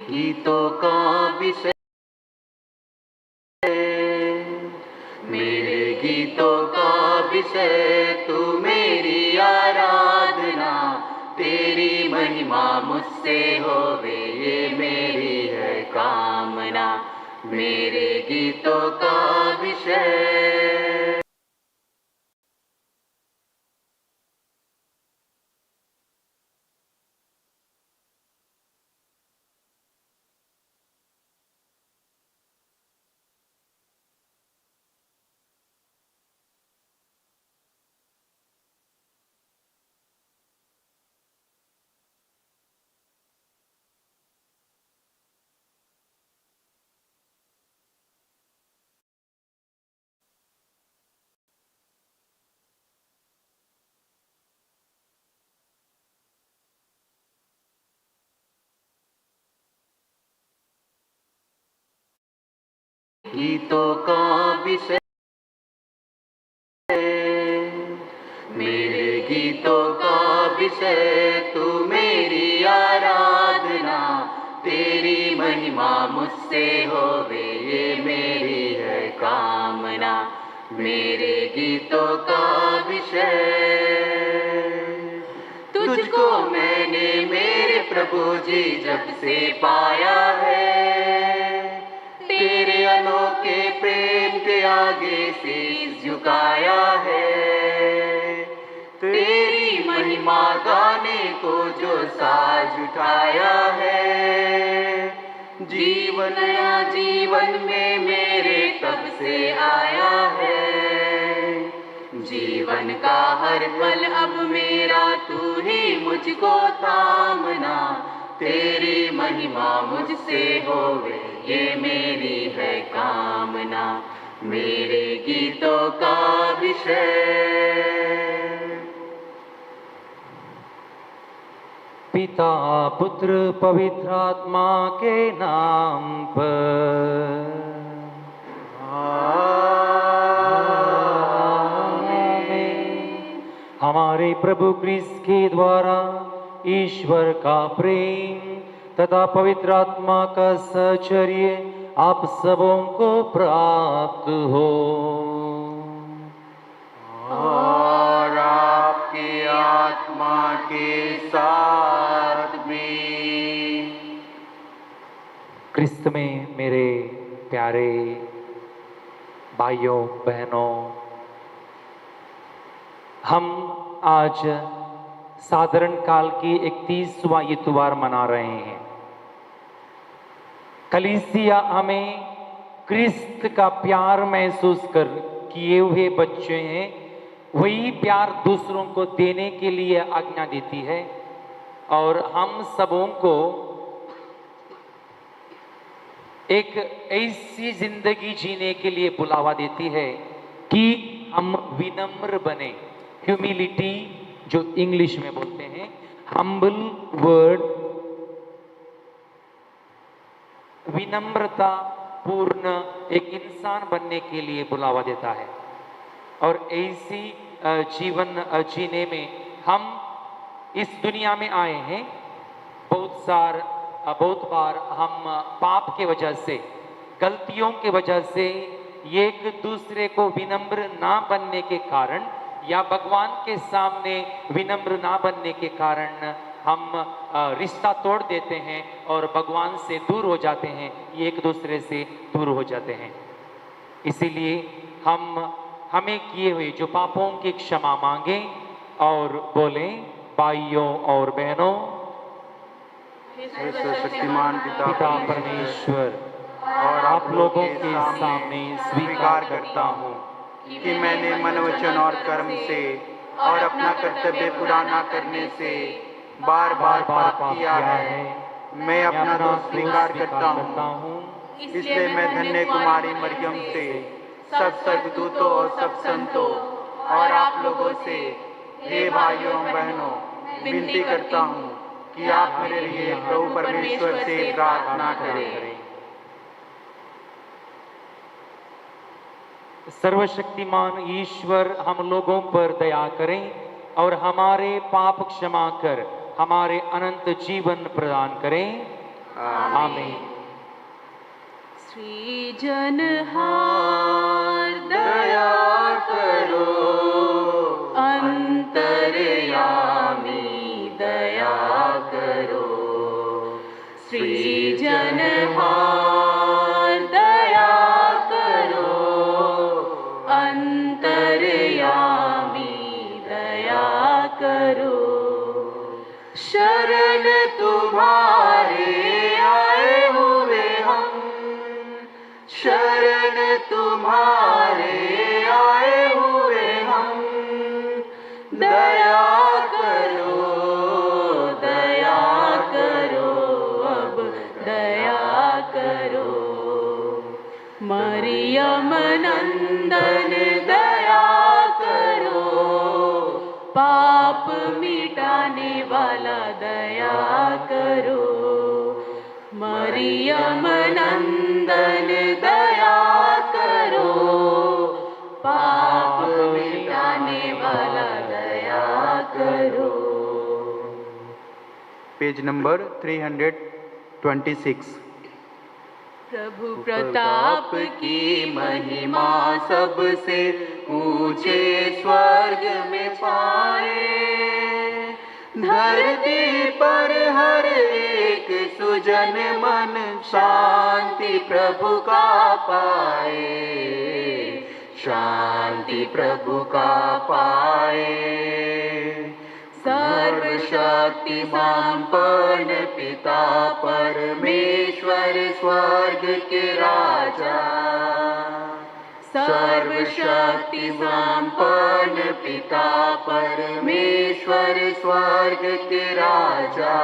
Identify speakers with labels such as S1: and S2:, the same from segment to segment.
S1: गीतों का विषय, मेरे गीतों का विषय तू मेरी आराधना, तेरी महिमा मुझसे होवे ये मेरी है कामना, मेरे गीतों का विषय। गीतों का विषय, मेरे गीतों का विषय तू मेरी आराधना, तेरी महिमा मुझसे होवे ये मेरी है कामना, मेरे गीतों का विषय। तुझको मैंने मेरे प्रभु जी जब से पाया है, तेरे अनोखे प्रेम के आगे शीश झुकाया है, तेरी महिमा गाने को जो साज उठाया है, जीवन नया जीवन में मेरे तब से आया है, जीवन का हर पल अब मेरा तू ही मुझको थामना, तेरी महिमा मुझसे होवे ये मेरी है कामना, मेरे गीतों का विषय।
S2: पिता पुत्र पवित्र आत्मा के नाम पर आमीन। हमारे प्रभु क्रिस्त के द्वारा ईश्वर का प्रेम तथा पवित्र आत्मा का सहचर्य आप सबों को प्राप्त हो
S1: और आपकी आत्मा के साथ भी।
S2: क्रिस्त में मेरे प्यारे भाइयों बहनों, हम आज साधारण काल की 31वां इतवार मना रहे हैं। कलीसिया हमें क्रिस्त का प्यार महसूस कर किए हुए बच्चे हैं, वही प्यार दूसरों को देने के लिए आज्ञा देती है और हम सबों को एक ऐसी जिंदगी जीने के लिए बुलावा देती है कि हम विनम्र बने। ह्यूमिलिटी जो इंग्लिश में बोलते हैं, हम्बल वर्ड, विनम्रता पूर्ण एक इंसान बनने के लिए बुलावा देता है। और ऐसी जीवन जीने में हम इस दुनिया में आए हैं। बहुत बार हम पाप के वजह से, गलतियों के वजह से, एक दूसरे को विनम्र ना बनने के कारण या भगवान के सामने विनम्र ना बनने के कारण हम रिश्ता तोड़ देते हैं और भगवान से दूर हो जाते हैं, एक दूसरे से दूर हो जाते हैं। इसीलिए हमें किए हुए जो पापों की क्षमा मांगे और बोले, भाइयों और बहनों,
S1: शक्तिमान पिता
S2: परमेश्वर और आप लोगों के सामने स्वीकार करता हूँ
S1: कि मैंने मन वचन और कर्म से और अपना कर्तव्य पूरा न करने से बार बार पाप किया है। मैं अपना दोष स्वीकार करता हूँ, इसलिए मैं धन्य कुमारी मरियम से, सब स्वर्गदूतों और सब संतों और आप लोगों से, हे भाइयों बहनों, विनती करता हूँ कि आप मेरे लिए प्रभु परमेश्वर से प्रार्थना करें।
S2: सर्वशक्तिमान ईश्वर हम लोगों पर दया करें और हमारे पाप क्षमा कर हमारे अनंत जीवन प्रदान करें। आमीन।
S3: सृजनहार दया करो, अंतर्यामी दया करो। सृजनहार दया करो, अंतर्यामी दया करो। शरण तुम्हारे आए हुए हम, शरण तुम्हारे आए हुए हम। दया करो, दया करो, अब दया करो। मरियम नंदन दया करो, पाप मिटाने वाला दया करो। मरियम नंदन दया करो, पाप मिटाने वाला दया करो।
S1: Page number 326।
S3: प्रभु प्रताप की महिमा सबसे ऊंचे स्वर्ग में छाए। धरती पर हर एक सुजन मन शांति प्रभु का पाए, शांति प्रभु का पाए। सर्वशक्ति संपन्न पिता परमेश्वर स्वर्ग के राजा, सर्वशक्ति संपन्न पिता परमेश्वर स्वर्ग के राजा।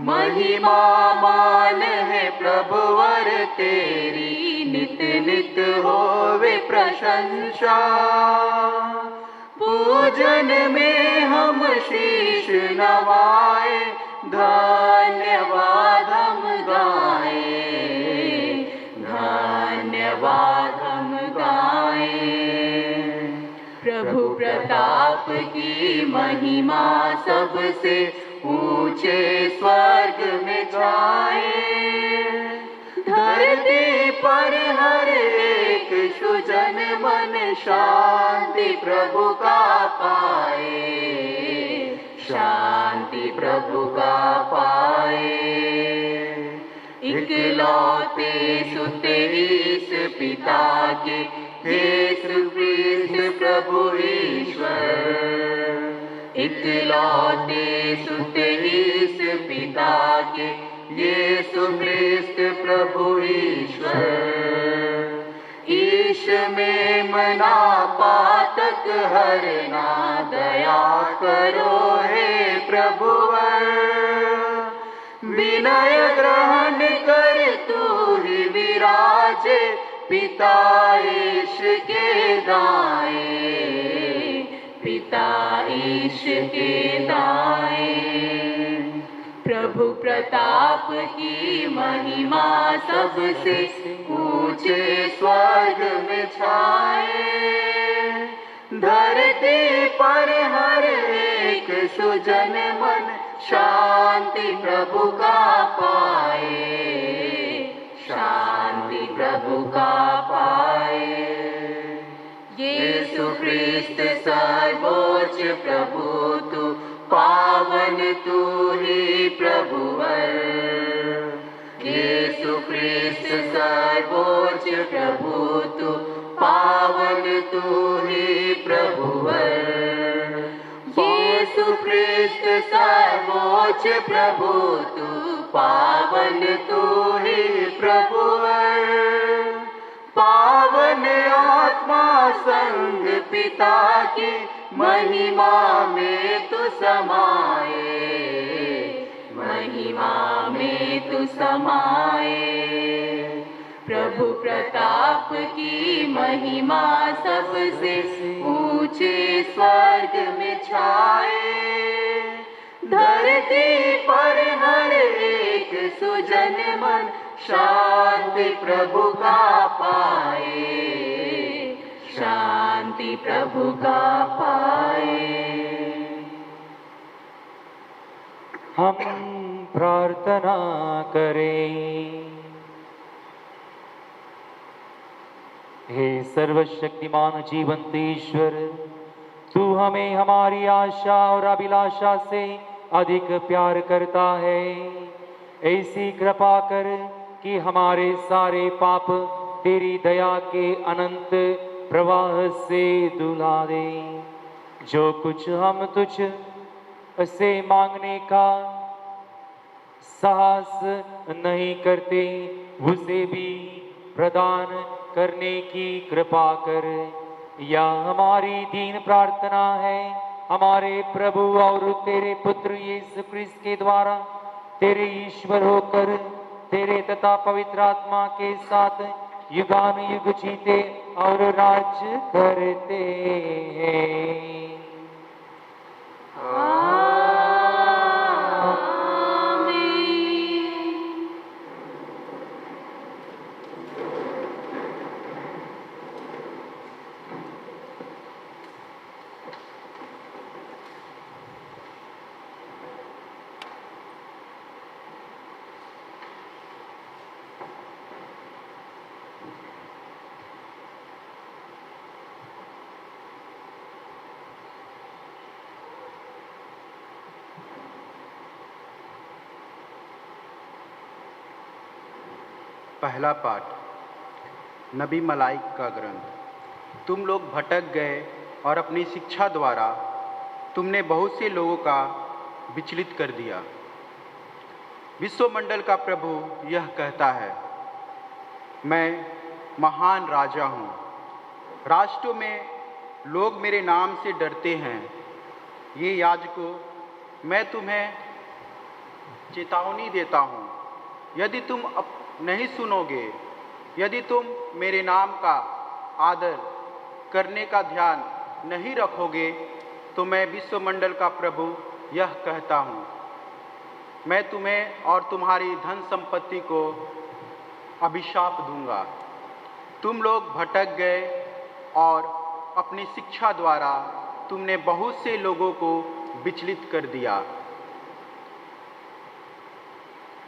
S3: महिमा मान है प्रभुवर तेरी, नित नित होवे प्रशंसा। पूजन में हम शीश नवाए, धन्यवाद हम गाए, धन्यवाद हम गाए। प्रभु प्रताप की महिमा सबसे ऊंचे स्वर्ग में जाए। धरती पर हर एक सुजन मन शांति प्रभु का पाए, शांति प्रभु का पाए। इकलौते सुते इस पिता के, यीशु ख्रिस्त प्रभु ईश्वर। इकलौते सुते इस पिता के, यीशु ख्रिस्त प्रभु ईश्वर। ईश में मना पातक हरना, दया करो हे प्रभुवर। विनय ग्रहण कर तू ही विराजे, पिता ईश के दाएं, पिता ईश के दाएं। प्रभु प्रताप की महिमा सबसे ऊंचे स्वर्ग में छाए। धरती पर हर एक सुजन मन शांति प्रभु का पाए, शांति प्रभु का पाए। यीशु ख्रिस्त सर्वोच्च प्रभु तू, पावन तू ही प्रभुवर। यीशु ख्रिस्त सर्वोच्च प्रभु तू, पावन तू ही प्रभुवर। यीशु ख्रिस्त सर्वोच्च प्रभु तू, पावन तू ही प्रभुवर। पावन आत्मा संग पिता की महिमा में तू समाए, महिमा में तू समाए। प्रभु प्रताप की महिमा सबसे ऊंचे स्वर्ग में छाए। धरती पर हर एक सुजन मन शांति प्रभु का पाए, शांति प्रभु का पाए।
S2: हम प्रार्थना प्रार्थना करें। हे सर्वशक्तिमान जीवंत ईश्वर, तू हमें हमारी आशा और अभिलाषा से अधिक प्यार करता है। ऐसी कृपा कर कि हमारे सारे पाप तेरी दया के अनंत प्रवाह से धुला दे। जो कुछ हम तुझ से मांगने का साहस नहीं करते, उसे भी प्रदान करने की कृपा कर। यह हमारी दीन प्रार्थना है हमारे प्रभु और तेरे पुत्र यीशु क्रिस्त के द्वारा, तेरे ईश्वर होकर तेरे तथा पवित्र आत्मा के साथ युगान युग जीते और राज करते हैं।
S1: पहला पाठ, नबी मलाइक का ग्रंथ। तुम लोग भटक गए और अपनी शिक्षा द्वारा तुमने बहुत से लोगों का विचलित कर दिया। विश्वमंडल का प्रभु यह कहता है, मैं महान राजा हूँ। राष्ट्रों में लोग मेरे नाम से डरते हैं। ये याजकों, मैं तुम्हें चेतावनी देता हूँ, यदि तुम नहीं सुनोगे, यदि तुम मेरे नाम का आदर करने का ध्यान नहीं रखोगे, तो मैं विश्वमंडल का प्रभु यह कहता हूँ, मैं तुम्हें और तुम्हारी धन संपत्ति को अभिशाप दूंगा। तुम लोग भटक गए और अपनी शिक्षा द्वारा तुमने बहुत से लोगों को विचलित कर दिया।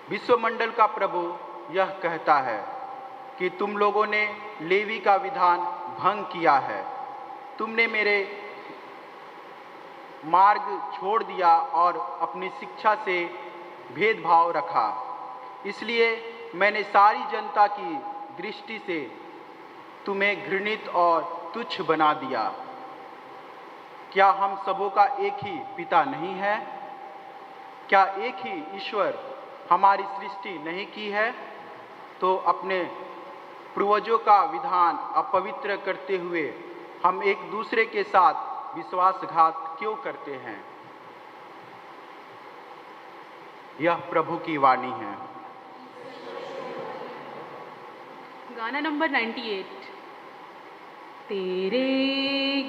S1: विश्वमंडल का प्रभु यह कहता है कि तुम लोगों ने लेवी का विधान भंग किया है। तुमने मेरे मार्ग छोड़ दिया और अपनी शिक्षा से भेदभाव रखा। इसलिए मैंने सारी जनता की दृष्टि से तुम्हें घृणित और तुच्छ बना दिया। क्या हम सबों का एक ही पिता नहीं है? क्या एक ही ईश्वर हमारी सृष्टि नहीं की है? तो अपने पूर्वजों का विधान अपवित्र करते हुए हम एक दूसरे के साथ विश्वासघात क्यों करते हैं? यह प्रभु की वाणी है।
S3: गाना नंबर 98। तेरे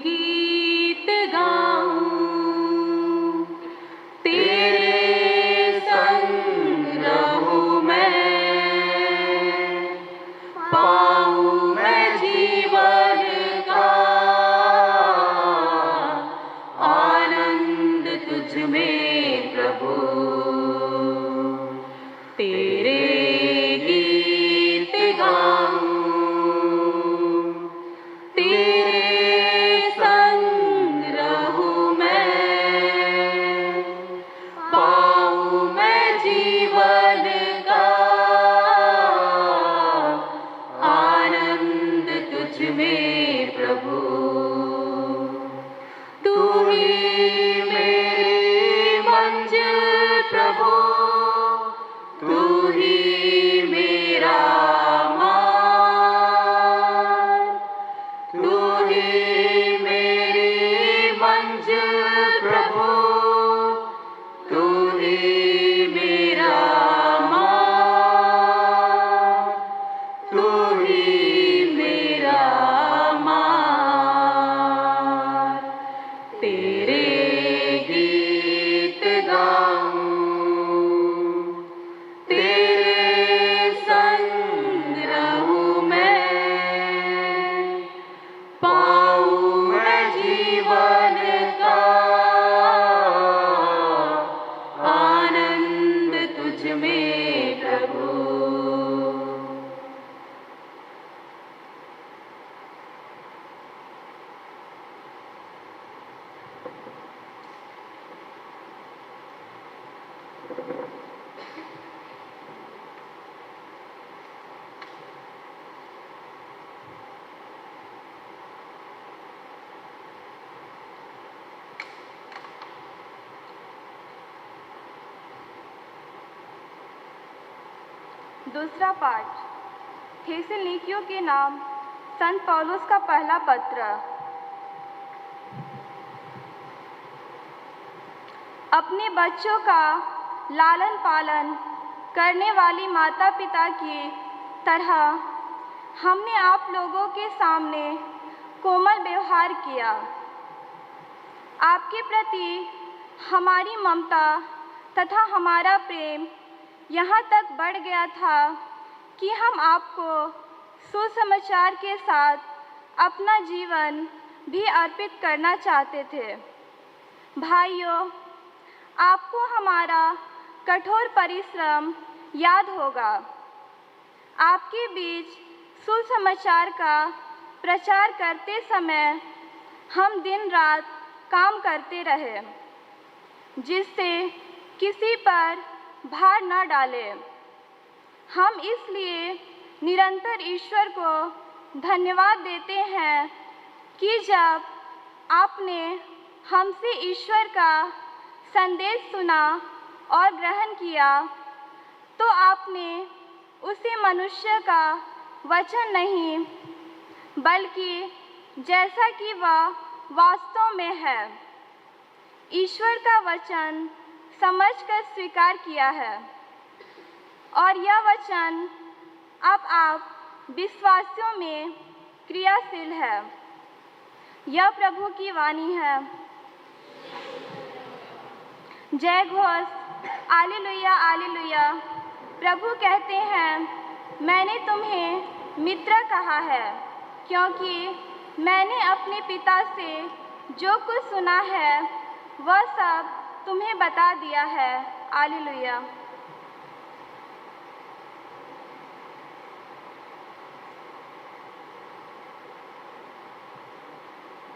S3: गीत गाऊं, तेरे संग रहूं मैं, पाऊं मैं जीवन का आनंद तुझ में प्रभु। तेरे गीत गाऊं, तेरे संग रहूं मैं, पाऊं मैं जीवन का आनंद तुझ में प्रभु। तू ही मेरी मंजिल प्रभु, तू ही मेरा मान, तू ही मेरी मंजिल प्रभु, तू ही मेरा मान, तू ही मेरा मान। तेरे गीत गाऊं, तेरे
S4: दूसरा पाठ थेसलुनीकियों के नाम संत पौलुस का पहला पत्र। अपने बच्चों का लालन पालन करने वाली माता पिता की तरह हमने आप लोगों के सामने कोमल व्यवहार किया। आपके प्रति हमारी ममता तथा हमारा प्रेम यहाँ तक बढ़ गया था कि हम आपको सुसमाचार के साथ अपना जीवन भी अर्पित करना चाहते थे। भाइयों, आपको हमारा कठोर परिश्रम याद होगा। आपके बीच सुसमाचार का प्रचार करते समय हम दिन रात काम करते रहे, जिससे किसी पर भार न डालें। हम इसलिए निरंतर ईश्वर को धन्यवाद देते हैं कि जब आपने हमसे ईश्वर का संदेश सुना और ग्रहण किया, तो आपने उसे मनुष्य का वचन नहीं, बल्कि जैसा कि वह वास्तव में है, ईश्वर का वचन समझकर स्वीकार किया है। और यह वचन अब आप विश्वासियों में क्रियाशील है। यह प्रभु की वाणी है। जय घोष, आलेलुया आलेलुया। प्रभु कहते हैं, मैंने तुम्हें मित्र कहा है, क्योंकि मैंने अपने पिता से जो कुछ सुना है वह सब तुम्हें बता दिया है। आलेलुया।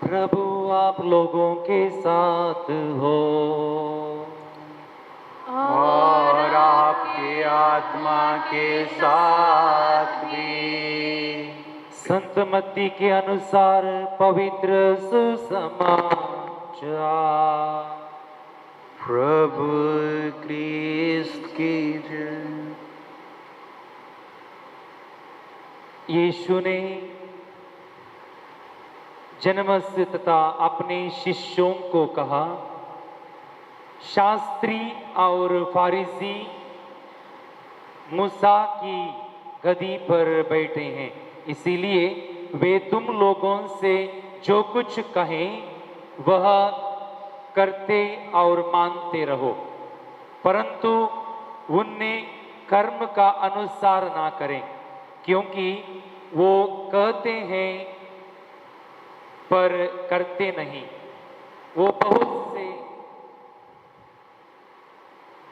S2: प्रभु आप लोगों के साथ हो
S1: और आपके आत्मा के साथ भी।
S2: संत मत्ती के अनुसार पवित्र सुसमाचार।
S1: प्रभु क्रिस्त की जय।
S2: यीशु ने जन्म से तथा अपने शिष्यों को कहा, शास्त्री और फारिसी मूसा की गद्दी पर बैठे हैं, इसीलिए वे तुम लोगों से जो कुछ कहें वह करते और मानते रहो, परंतु उन्हें कर्म का अनुसार ना करें, क्योंकि वो कहते हैं पर करते नहीं। वो बहुत से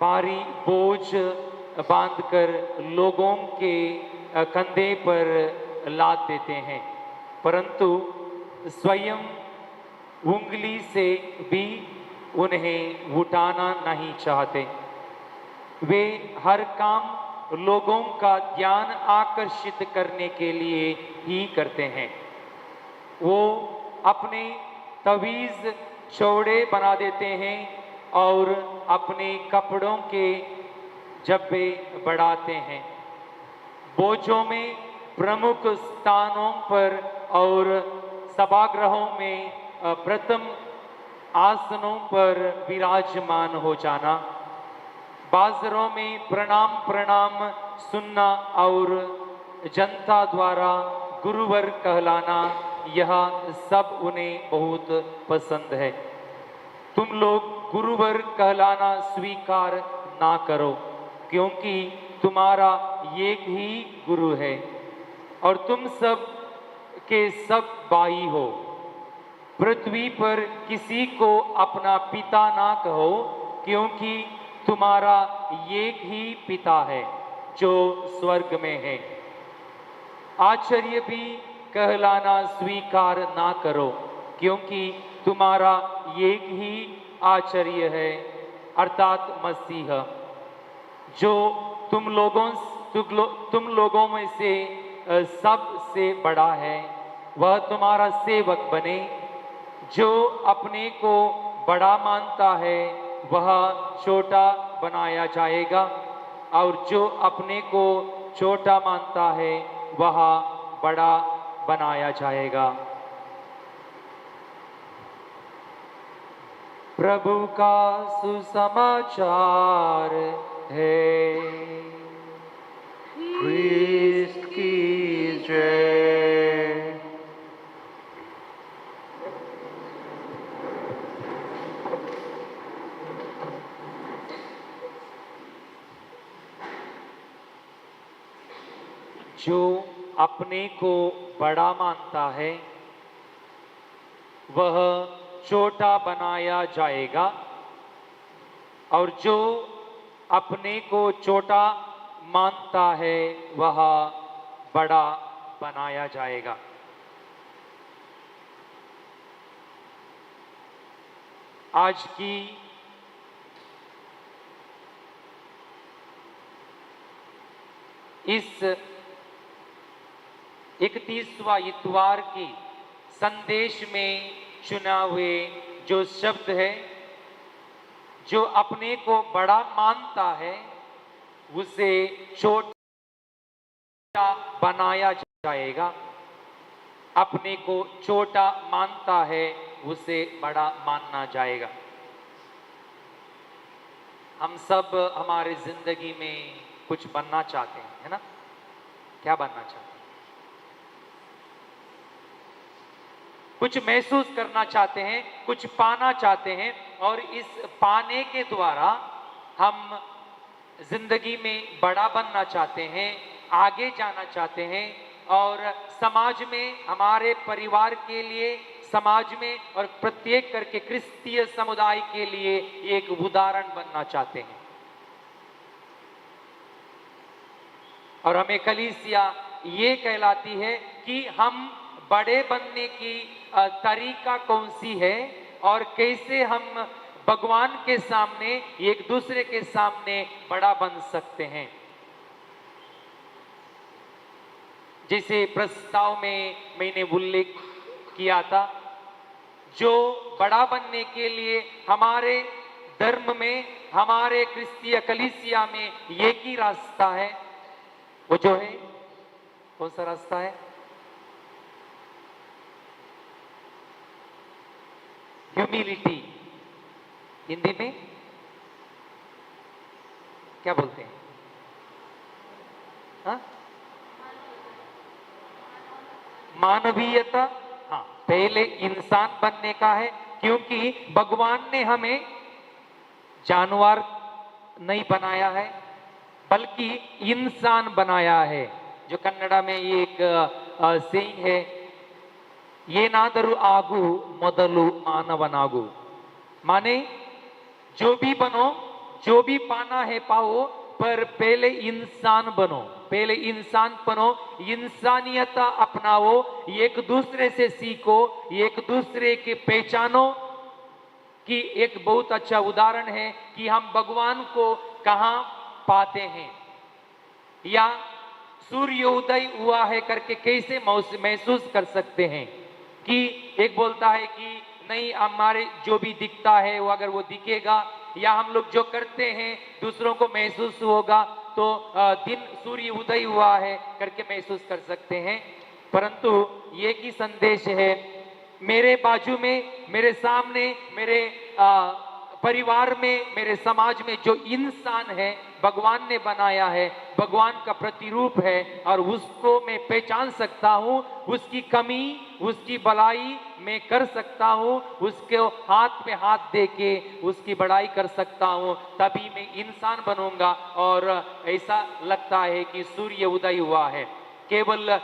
S2: भारी बोझ बांधकर लोगों के कंधे पर लाद देते हैं, परंतु स्वयं उंगली से भी उन्हें उठाना नहीं चाहते। वे हर काम लोगों का ध्यान आकर्षित करने के लिए ही करते हैं। वो अपने तवीज़ चौड़े बना देते हैं और अपने कपड़ों के जब्बे बढ़ाते हैं। बोझों में प्रमुख स्थानों पर और सभागृहों में प्रथम आसनों पर विराजमान हो जाना, बाजारों में प्रणाम प्रणाम सुनना और जनता द्वारा गुरुवर कहलाना, यह सब उन्हें बहुत पसंद है। तुम लोग गुरुवर कहलाना स्वीकार ना करो, क्योंकि तुम्हारा एक ही गुरु है और तुम सब के सब भाई हो। पृथ्वी पर किसी को अपना पिता ना कहो, क्योंकि तुम्हारा एक ही पिता है जो स्वर्ग में है। आचार्य भी कहलाना स्वीकार ना करो, क्योंकि तुम्हारा एक ही आचार्य है, अर्थात मसीह। जो तुम लोगों में से सबसे बड़ा है वह तुम्हारा सेवक बने। जो अपने को बड़ा मानता है वह छोटा बनाया जाएगा और जो अपने को छोटा मानता है वह बड़ा बनाया जाएगा। प्रभु का सुसमाचार है।
S1: ख्रीस्त की जय।
S2: जो अपने को बड़ा मानता है वह छोटा बनाया जाएगा और जो अपने को छोटा मानता है वह बड़ा बनाया जाएगा। आज की इस 31वां इतवार की संदेश में चुना हुए जो शब्द है, जो अपने को बड़ा मानता है उसे छोटा बनाया जाएगा, अपने को छोटा मानता है उसे बड़ा मानना जाएगा। हम सब हमारे जिंदगी में कुछ बनना चाहते हैं, है ना? क्या बनना चाहते हैं? कुछ महसूस करना चाहते हैं, कुछ पाना चाहते हैं और इस पाने के द्वारा हम जिंदगी में बड़ा बनना चाहते हैं, आगे जाना चाहते हैं और समाज में, हमारे परिवार के लिए, समाज में और प्रत्येक करके क्रिस्तीय समुदाय के लिए एक उदाहरण बनना चाहते हैं। और हमें कलीसिया ये कहलाती है कि हम बड़े बनने की तरीका कौन सी है और कैसे हम भगवान के सामने, एक दूसरे के सामने बड़ा बन सकते हैं। जैसे प्रस्ताव में मैंने उल्लेख किया था, जो बड़ा बनने के लिए हमारे धर्म में, हमारे क्रिस्तीय कलीसिया में एक ही रास्ता है, वो जो है कौन सा रास्ता है? ह्यूमिलिटी। हिंदी में क्या बोलते हैं? हाँ? मानवीयता। हाँ, पहले इंसान बनने का है, क्योंकि भगवान ने हमें जानवर नहीं बनाया है बल्कि इंसान बनाया है। जो कन्नड़ा में ये एक सेइंग है, ಏನಾದರೂ ಆಗು ಮೊದಲು ಮಾನವನಾಗು, माने जो भी बनो, जो भी पाना है पाओ, पर पहले इंसान बनो, पहले इंसान बनो, इंसानियत अपनाओ, एक दूसरे से सीखो, एक दूसरे के पहचानो। कि एक बहुत अच्छा उदाहरण है कि हम भगवान को कहां पाते हैं या सूर्योदय हुआ है करके कैसे महसूस कर सकते हैं। कि एक बोलता है कि नहीं, हमारे जो भी दिखता है वो अगर वो दिखेगा या हम लोग जो करते हैं दूसरों को महसूस होगा तो दिन सूर्य उदय हुआ है करके महसूस कर सकते हैं। परंतु ये की संदेश है, मेरे बाजू में, मेरे सामने, मेरे परिवार में, मेरे समाज में जो इंसान है भगवान ने बनाया है, भगवान का प्रतिरूप है और उसको मैं पहचान सकता हूँ, उसकी कमी, उसकी भलाई मैं कर सकता हूँ, उसके हाथ पे हाथ दे के उसकी बड़ाई कर सकता हूँ, तभी मैं इंसान बनूंगा। और ऐसा लगता है कि सूर्य उदय हुआ है, केवल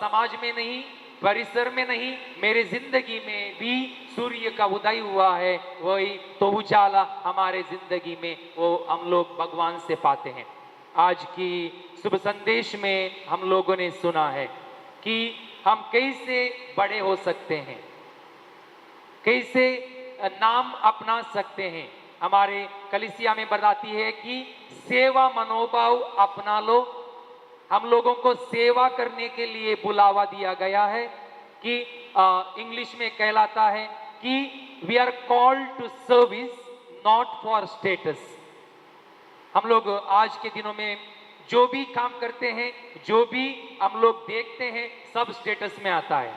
S2: समाज में नहीं, परिसर में नहीं, मेरे जिंदगी में भी सूर्य का उदय हुआ है। वही तो उजाला हमारे जिंदगी में वो हम लोग भगवान से पाते हैं। आज की शुभ संदेश में हम लोगों ने सुना है कि हम कैसे बड़े हो सकते हैं, कैसे नाम अपना सकते हैं, हमारे कलीसिया में बताती है कि सेवा मनोभाव अपना लो। हम लोगों को सेवा करने के लिए बुलावा दिया गया है कि इंग्लिश में कहलाता है कि we are called to service not for status. हम लोग आज के दिनों में जो भी काम करते हैं, जो भी हम लोग देखते हैं, सब स्टेटस में आता है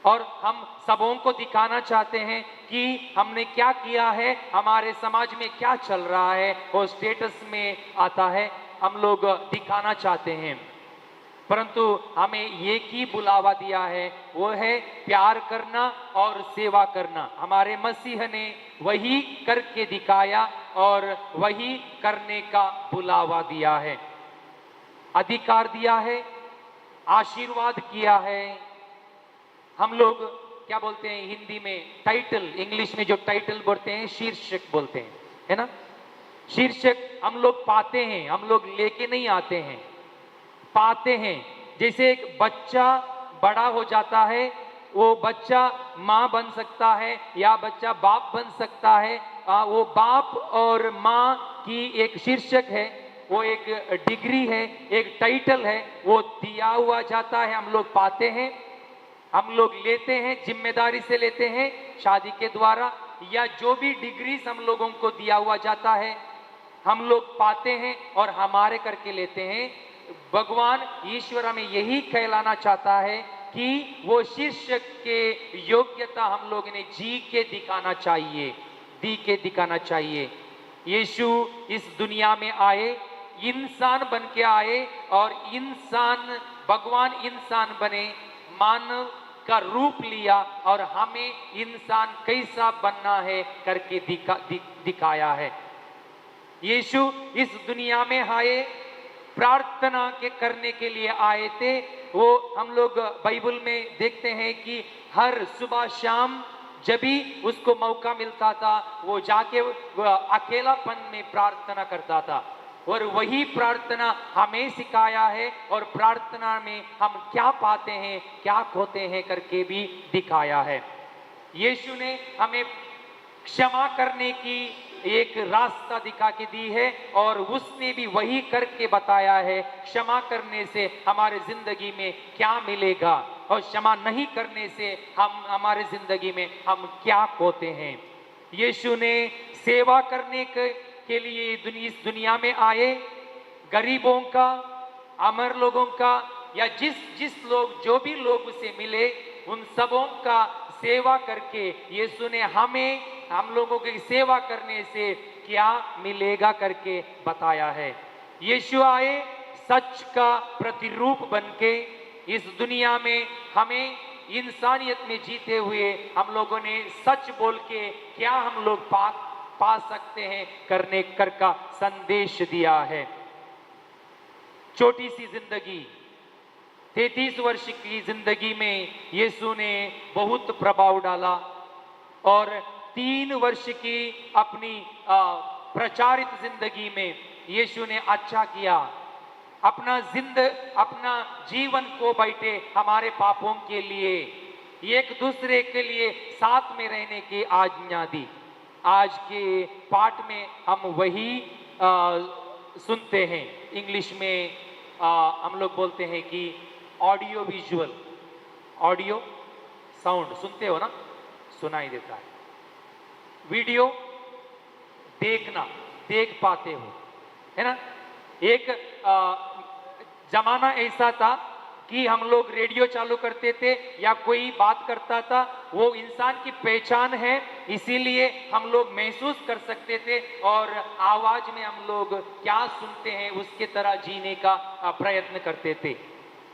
S2: और हम सबों को दिखाना चाहते हैं कि हमने क्या किया है, हमारे समाज में क्या चल रहा है, वो स्टेटस में आता है, हम लोग दिखाना चाहते हैं। परंतु हमें एक ही बुलावा दिया है, वो है प्यार करना और सेवा करना। हमारे मसीह ने वही करके दिखाया और वही करने का बुलावा दिया है, अधिकार दिया है, आशीर्वाद किया है। हम लोग क्या बोलते हैं हिंदी में टाइटल, इंग्लिश में जो टाइटल बोलते हैं शीर्षक बोलते हैं, है ना। शीर्षक हम लोग पाते हैं, हम लोग लेके नहीं आते हैं, पाते हैं। जैसे एक बच्चा बड़ा हो जाता है, वो बच्चा माँ बन सकता है या बच्चा बाप बन सकता है। वो बाप और माँ की एक शीर्षक है, वो एक डिग्री है, एक टाइटल है, वो दिया हुआ जाता है, हम लोग पाते हैं, हम लोग लेते हैं, जिम्मेदारी से लेते हैं शादी के द्वारा, या जो भी डिग्रीज हम लोगों को दिया हुआ जाता है हम लोग पाते हैं और हमारे करके लेते हैं। भगवान ईश्वर हमें यही कहलाना चाहता है कि वो शीर्षक के योग्यता हम लोगों ने जी के दिखाना चाहिए, दी के दिखाना चाहिए। यीशु इस दुनिया में आए, इंसान बन के आए और इंसान, भगवान इंसान बने, मानव का रूप लिया और हमें इंसान कैसा बनना है करके दिखाया है। यीशु इस दुनिया में आए, प्रार्थना के करने के लिए आए थे। वो हम लोग बाइबल में देखते हैं कि हर सुबह शाम जब भी उसको मौका मिलता था वो जाके अकेलापन में प्रार्थना करता था और वही प्रार्थना हमें सिखाया है और प्रार्थना में हम क्या पाते हैं, क्या खोते हैं करके भी दिखाया है। यीशु ने हमें क्षमा करने की एक रास्ता दिखा के दी है और उसने भी वही करके बताया है क्षमा करने से हमारे जिंदगी में क्या मिलेगा और क्षमा नहीं करने से हमारे जिंदगी में हम क्या खोते हैं। यीशु ने सेवा करने के लिए इस दुनिया में आए, गरीबों का, अमर लोगों का, या जिस लोग जो भी लोग उसे मिले उन सबों का सेवा करके यीशु ने हमें हम लोगों की सेवा करने से क्या मिलेगा करके बताया है। यीशु आए सच का प्रतिरूप बनके इस दुनिया में, हमें इंसानियत में जीते हुए हम लोगों ने सच बोल के क्या हम लोग पा सकते हैं करने कर का संदेश दिया है। छोटी सी जिंदगी, 33 वर्ष की जिंदगी में यीशु ने बहुत प्रभाव डाला और 3 वर्ष की अपनी प्रचारित जिंदगी में यीशु ने अच्छा किया। अपना जीवन को बैठे हमारे पापों के लिए, एक दूसरे के लिए साथ में रहने की आज्ञा दी। आज के पाठ में हम वही सुनते हैं। इंग्लिश में हम लोग बोलते हैं कि ऑडियो विजुअल, ऑडियो साउंड सुनते हो ना, सुनाई देता है। वीडियो देखना, देख पाते हो, है ना। एक जमाना ऐसा था कि हम लोग रेडियो चालू करते थे या कोई बात करता था, वो इंसान की पहचान है, इसीलिए हम लोग महसूस कर सकते थे और आवाज में हम लोग क्या सुनते हैं उसके तरह जीने का प्रयत्न करते थे।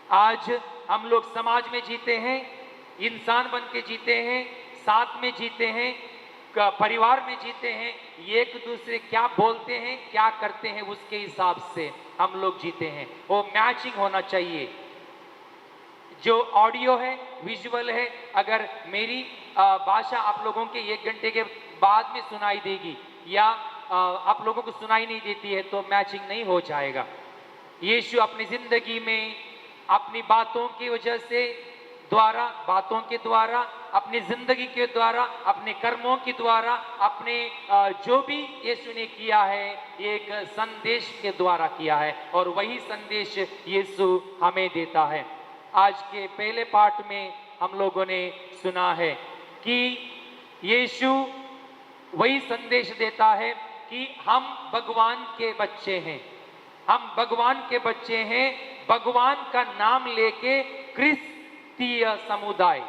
S2: आज हम लोग समाज में जीते हैं, इंसान बन के जीते हैं, साथ में जीते हैं, परिवार में जीते हैं, एक दूसरे क्या बोलते हैं क्या करते हैं उसके हिसाब से हम लोग जीते हैं। वो मैचिंग होना चाहिए। जो ऑडियो है, विजुअल है, अगर मेरी भाषा आप लोगों के 1 घंटे के बाद में सुनाई देगी या आप लोगों को सुनाई नहीं देती है तो मैचिंग नहीं हो जाएगा। यीशु अपनी जिंदगी में अपनी बातों की वजह से बातों के द्वारा अपनी जिंदगी के द्वारा, अपने कर्मों के द्वारा, अपने जो भी यीशु ने किया है एक संदेश के द्वारा किया है, और वही संदेश यीशु हमें देता है। आज के पहले पाठ में हम लोगों ने सुना है कि यीशु वही संदेश देता है कि हम भगवान के बच्चे हैं, हम भगवान के बच्चे हैं। भगवान का नाम लेके क्रिस्तीय समुदाय,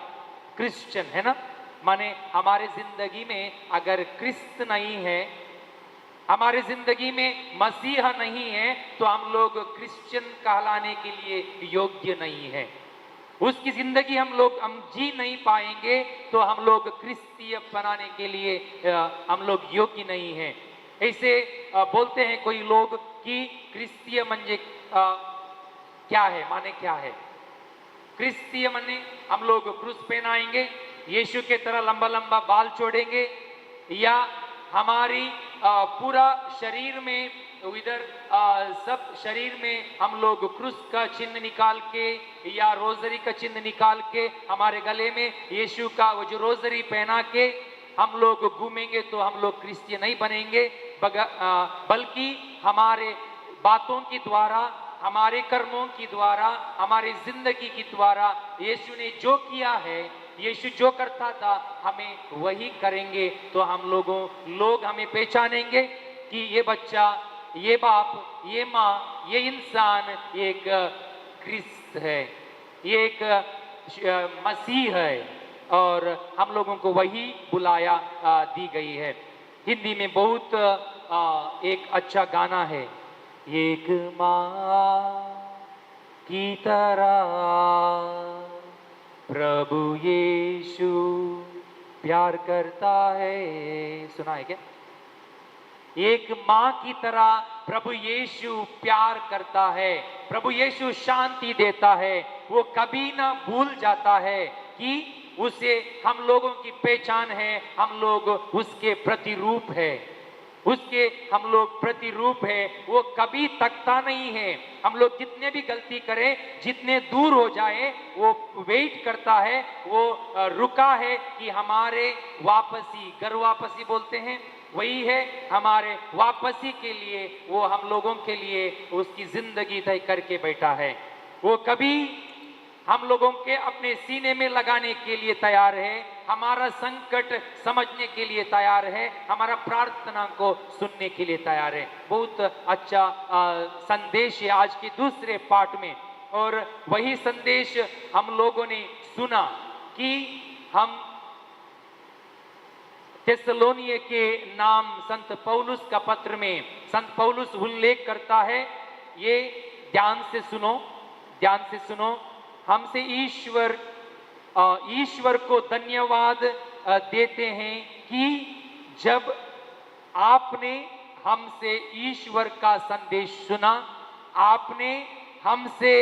S2: क्रिश्चियन है ना, माने हमारे जिंदगी में अगर क्रिस्त नहीं है, हमारे जिंदगी में मसीहा नहीं है, तो हम लोग क्रिश्चियन कहलाने के लिए योग्य नहीं है। उसकी जिंदगी हम जी नहीं पाएंगे, तो हम लोग क्रिस्तीय बनाने के लिए हम लोग योग्य नहीं हैं। ऐसे बोलते हैं कोई लोग कि क्रिस्तीय म्हणजे क्या है, माने क्या है क्रिस्तीय माने हम लोग क्रूस पहनाएंगे, यीशु के तरह लंबा लंबा बाल छोड़ेंगे, या हमारी पूरा शरीर में इधर सब शरीर में हम लोग क्रूस का चिन्ह निकाल के या रोजरी का चिन्ह निकाल के हमारे गले में यीशु का वो जो रोजरी पहना के हम लोग घूमेंगे, तो हम लोग क्रिस्तीय नहीं बनेंगे। बल्कि हमारे बातों के द्वारा, हमारे कर्मों के द्वारा, हमारी जिंदगी के द्वारा यीशु ने जो किया है, यीशु जो करता था हमें वही करेंगे, तो हम लोग हमें पहचानेंगे कि ये बच्चा, ये बाप, ये माँ, ये इंसान एक क्रिस्त है, ये एक मसीह है, और हम लोगों को वही बुलाया दी गई है। हिंदी में बहुत एक अच्छा गाना है, एक माँ की तरह प्रभु यीशु प्यार करता है, सुना है क्या? एक माँ की तरह प्रभु यीशु प्यार करता है, प्रभु यीशु शांति देता है, वो कभी ना भूल जाता है कि उसे हम लोगों की पहचान है, हम लोग उसके प्रतिरूप है, उसके हम लोग प्रतिरूप है। वो कभी तकता नहीं है, हम लोग जितने भी गलती करें, जितने दूर हो जाए, वो वेट करता है, वो रुका है कि हमारे वापसी, घर वापसी बोलते हैं, वही है हमारे वापसी के लिए, वो हम लोगों के लिए उसकी जिंदगी तय करके बैठा है। वो कभी हम लोगों के अपने सीने में लगाने के लिए तैयार है, हमारा संकट समझने के लिए तैयार है, हमारा प्रार्थना को सुनने के लिए तैयार है। बहुत अच्छा संदेश है आज के दूसरे पाठ में, और वही संदेश हम लोगों ने सुना कि हम थिस्सलुनीके के नाम संत पौलुस का पत्र में संत पौलुस उल्लेख करता है। ये ध्यान से सुनो, ध्यान से सुनो। हमसे ईश्वर को धन्यवाद देते हैं कि जब आपने हमसे ईश्वर का संदेश सुना, आपने हमसे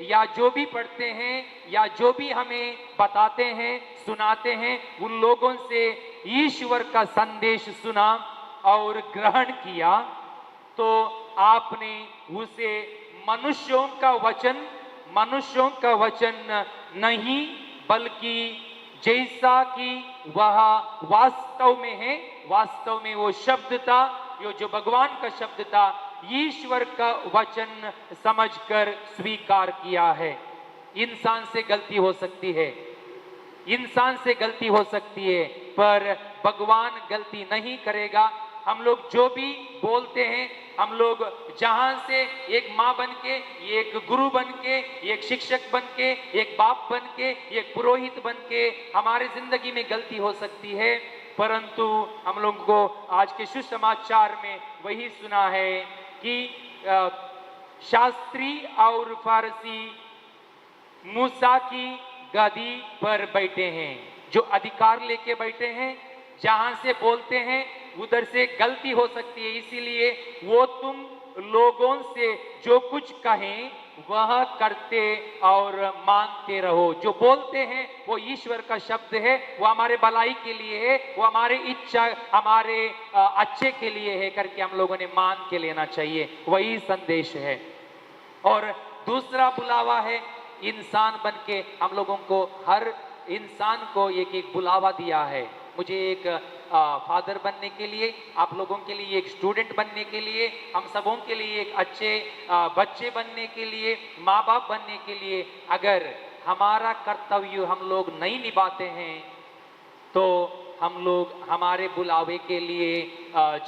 S2: या जो भी पढ़ते हैं या जो भी हमें बताते हैं, सुनाते हैं, उन लोगों से ईश्वर का संदेश सुना और ग्रहण किया, तो आपने उसे मनुष्यों का वचन नहीं, बल्कि जैसा कि वह वास्तव में है, वास्तव में वो शब्द था, जो भगवान का शब्द था, ईश्वर का वचन समझकर स्वीकार किया है। इंसान से गलती हो सकती है, इंसान से गलती हो सकती है, पर भगवान गलती नहीं करेगा। हम लोग जो भी बोलते हैं, हम लोग जहां से एक माँ बन के, एक गुरु बन के, एक शिक्षक बन के, एक बाप बन के, एक पुरोहित बन के, हमारे जिंदगी में गलती हो सकती है, परंतु हम लोग को आज के सुसमाचार में वही सुना है कि शास्त्री और फारसी मूसा की गद्दी पर बैठे हैं, जो अधिकार लेके बैठे हैं, जहां से बोलते हैं उधर से गलती हो सकती है, इसीलिए वो तुम लोगों से जो कुछ कहें वह करते और मानते रहो। जो बोलते हैं वो ईश्वर का शब्द है, वो हमारे भलाई के लिए है, वो हमारे इच्छा, हमारे अच्छे के लिए है करके हम लोगों ने मान के लेना चाहिए, वही संदेश है। और दूसरा बुलावा है, इंसान बन के हम लोगों को हर इंसान को एक बुलावा दिया है। मुझे एक फादर बनने के लिए, आप लोगों के लिए एक स्टूडेंट बनने के लिए, हम सबों के लिए एक अच्छे बच्चे बनने के लिए, माँ बाप बनने के लिए अगर हमारा कर्तव्य हम लोग नहीं निभाते हैं तो हम लोग हमारे बुलावे के लिए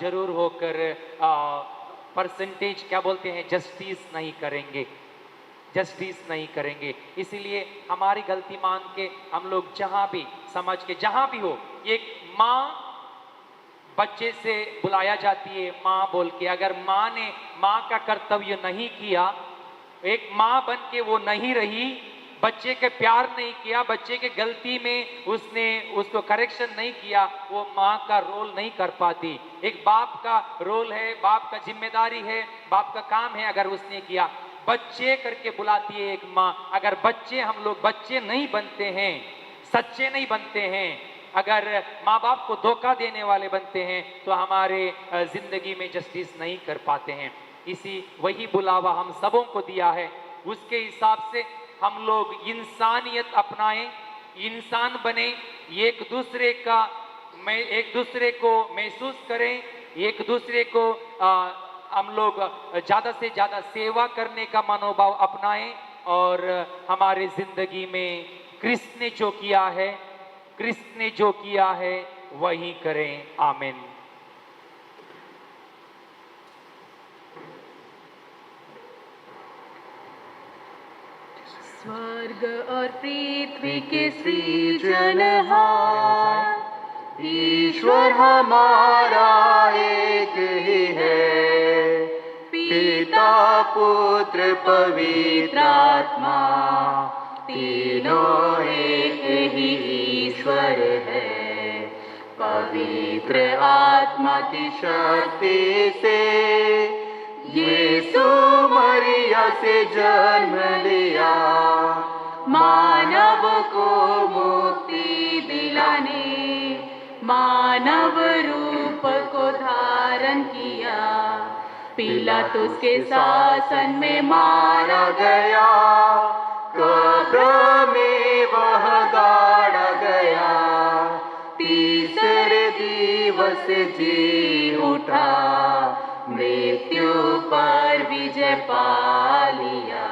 S2: जरूर होकर परसेंटेज क्या बोलते हैं, जस्टिस नहीं करेंगे, जस्टिस नहीं करेंगे। इसीलिए हमारी गलती मान के हम लोग जहाँ भी समझ के, जहाँ भी हो, एक माँ बच्चे से बुलाया जाती है माँ बोल के, अगर माँ ने माँ का कर्तव्य नहीं किया, एक माँ बन के वो नहीं रही, बच्चे के प्यार नहीं किया, बच्चे के गलती में उसने उसको करेक्शन नहीं किया, वो माँ का रोल नहीं कर पाती। एक बाप का रोल है, बाप का जिम्मेदारी है, बाप का काम है, अगर उसने किया, बच्चे करके बुलाती है एक माँ। अगर बच्चे, हम लोग बच्चे नहीं बनते हैं, सच्चे नहीं बनते हैं, अगर माँ बाप को धोखा देने वाले बनते हैं तो हमारे जिंदगी में जस्टिस नहीं कर पाते हैं। इसी वही बुलावा हम सबों को दिया है, उसके हिसाब से हम लोग इंसानियत अपनाएं, इंसान बने, एक दूसरे को महसूस करें, एक दूसरे को हम लोग ज़्यादा से ज़्यादा सेवा करने का मनोभाव अपनाएं और हमारे जिंदगी में क्रिस्त ने जो किया है वही करें। आमीन।
S3: स्वर्ग और पृथ्वी के सृजनहार
S1: ईश्वर हमारा एक ही है, पिता पुत्र पवित्र आत्मा, तीनों एक ही ईश्वर है। पवित्र आत्मा की शक्ति से यीशु मरिया से जन्म लिया, मानव को मुक्ति दिलाने मानव रूप को धारण किया। पिलातुस के शासन में मारा गया, कब्र में वह गाड़ा गया, तीसरे दिवस जी उठा, मृत्यु पर विजय पा लिया।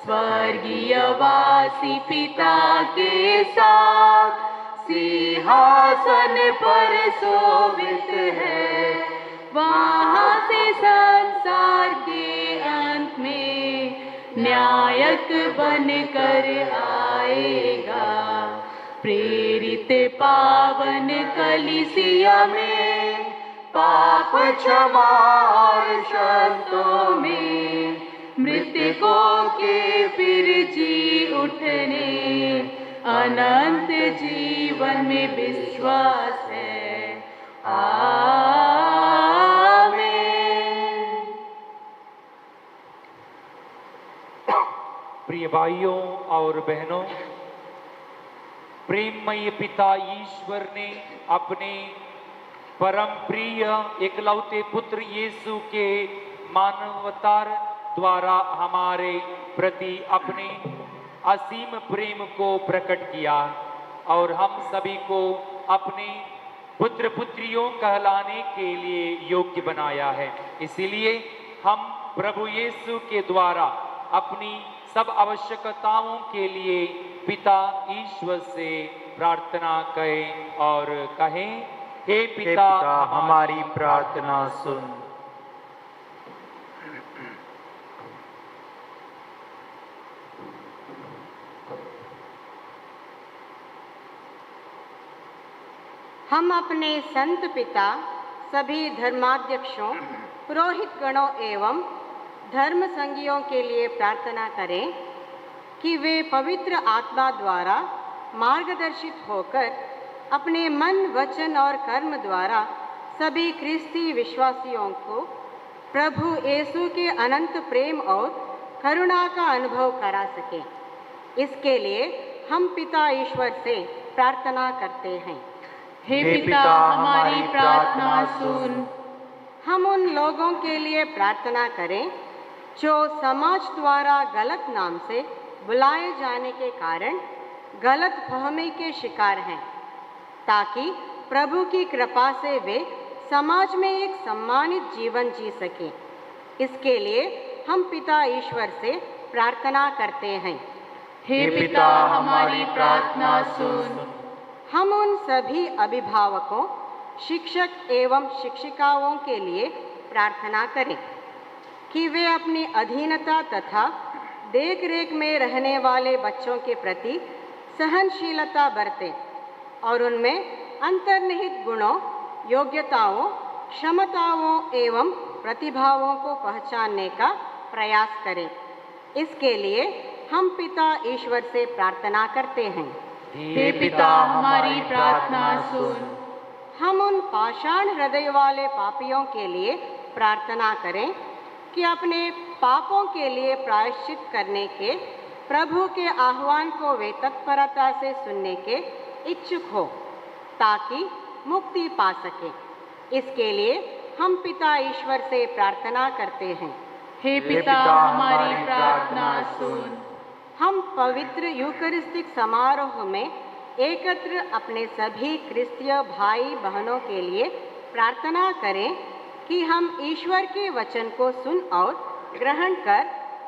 S1: स्वर्गीय वासी पिता के साथ सिंहासन पर शोभित है, वहाँ से संसार के अंत में न्यायक बनकर आएगा। प्रेरित पावन कलीसिया में पाप क्षमा और संतों में मृतकों के फिर जी उठने, अनंत जीवन में विश्वास है। आमीन।
S2: प्रिय भाइयों और बहनों, प्रेममय पिता ईश्वर ने अपने परम प्रिय एकलौते पुत्र यीशु के मानवतार द्वारा हमारे प्रति अपने असीम प्रेम को प्रकट किया और हम सभी को अपने पुत्र पुत्रियों कहलाने के लिए योग्य बनाया है। इसीलिए हम प्रभु यीशु के द्वारा अपनी सब आवश्यकताओं के लिए पिता ईश्वर से प्रार्थना करें और कहें, हे पिता
S1: हमारी प्रार्थना सुन।
S5: हम अपने संत पिता, सभी धर्माध्यक्षों, पुरोहित गणों एवं धर्म संगियों के लिए प्रार्थना करें कि वे पवित्र आत्मा द्वारा मार्गदर्शित होकर अपने मन, वचन और कर्म द्वारा सभी ख्रिस्ती विश्वासियों को प्रभु यीशु के अनंत प्रेम और करुणा का अनुभव करा सकें। इसके लिए हम पिता ईश्वर से प्रार्थना करते हैं।
S3: हे पिता हमारी प्रार्थना सुन।
S5: हम उन लोगों के लिए प्रार्थना करें जो समाज द्वारा गलत नाम से बुलाए जाने के कारण गलत फहमी के शिकार हैं, ताकि प्रभु की कृपा से वे समाज में एक सम्मानित जीवन जी सकें। इसके लिए हम पिता ईश्वर से प्रार्थना करते हैं।
S3: हे पिता हमारी प्रार्थना सुन।
S5: हम उन सभी अभिभावकों, शिक्षक एवं शिक्षिकाओं के लिए प्रार्थना करें कि वे अपनी अधीनता तथा देखरेख में रहने वाले बच्चों के प्रति सहनशीलता बरतें और उनमें अंतर्निहित गुणों, योग्यताओं, क्षमताओं एवं प्रतिभाओं को पहचानने का प्रयास करें। इसके लिए हम पिता ईश्वर से प्रार्थना करते हैं।
S3: हे पिता हमारी प्रार्थना सुन।
S5: हम उन पाषाण हृदय वाले पापियों के लिए प्रार्थना करें कि अपने पापों के लिए प्रायश्चित करने के प्रभु के आह्वान को वे तत्परता से सुनने के इच्छुक हो, ताकि मुक्ति पा सके। इसके लिए हम पिता ईश्वर से प्रार्थना करते हैं।
S3: हे पिता हमारी प्रार्थना सुन।
S5: हम पवित्र यूकरिस्तिक समारोह में एकत्र अपने सभी क्रिस्तीय भाई बहनों के लिए प्रार्थना करें कि हम ईश्वर के वचन को सुन और ग्रहण कर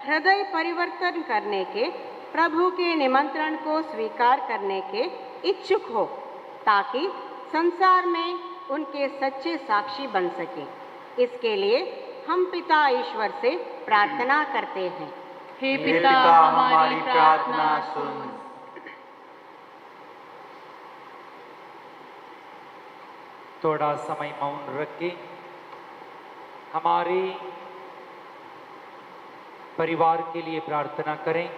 S5: हृदय परिवर्तन करने के प्रभु के निमंत्रण को स्वीकार करने के इच्छुक हो, ताकि संसार में उनके सच्चे साक्षी बन सके। इसके लिए हम पिता ईश्वर से प्रार्थना करते हैं।
S3: हे पिता हमारी प्रार्थना सुन।
S2: थोड़ा समय मौन रख के हमारे परिवार के लिए प्रार्थना करें।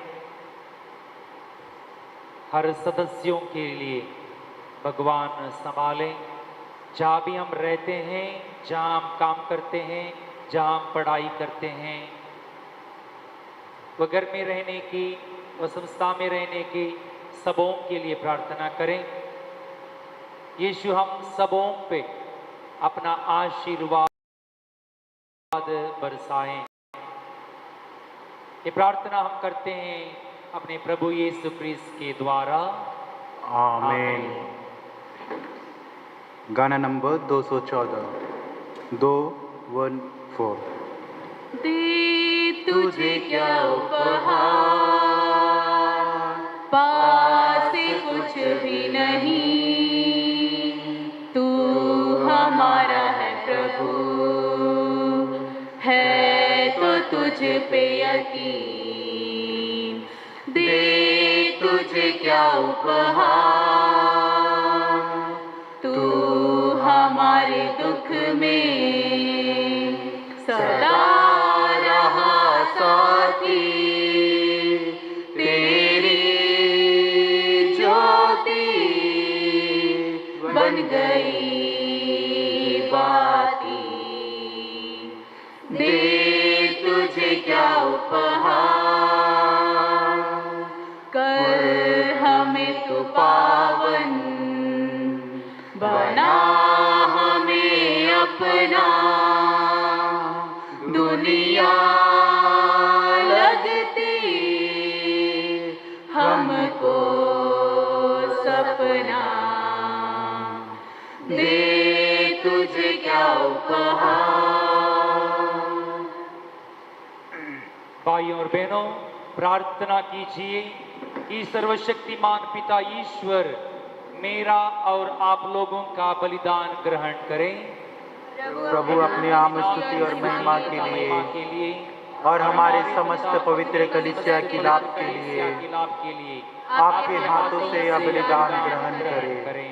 S2: हर सदस्यों के लिए भगवान संभालें। जहाँ भी हम रहते हैं, जहाँ हम काम करते हैं, जहाँ हम पढ़ाई करते हैं, व घर में रहने की व संस्था में रहने की सबों के लिए प्रार्थना करें। यीशु हम सबों पे अपना आशीर्वाद बरसाएं। ये प्रार्थना हम करते हैं अपने प्रभु यीशु क्रिस्त के द्वारा।
S1: आमीन। गाना नंबर 214, 214।
S3: दे तुझे क्या उपहार, पास कुछ भी नहीं, तू हमारा है प्रभु, है तो तुझ पे यकीन। दे तुझे क्या उपहार, तू हमारे दुख में सदा रहा साथी, तेरी ज्योति बन गई बाती। दे तुझे क्या उपहार, कर हमें तू पावन, बना हमें अपना, दुनिया लगती हमको सपना। दे तुझे क्या उपहार।
S2: भाइयों और बहनों, प्रार्थना कीजिए कि सर्वशक्तिमान पिता ईश्वर मेरा और आप लोगों का बलिदान ग्रहण करें।
S1: प्रभु अपनी आम स्तुति और महिमा के लिए और हमारे समस्त पवित्र कलीसिया की लाभ के लिए आपके हाथों से यह बलिदान ग्रहण करें।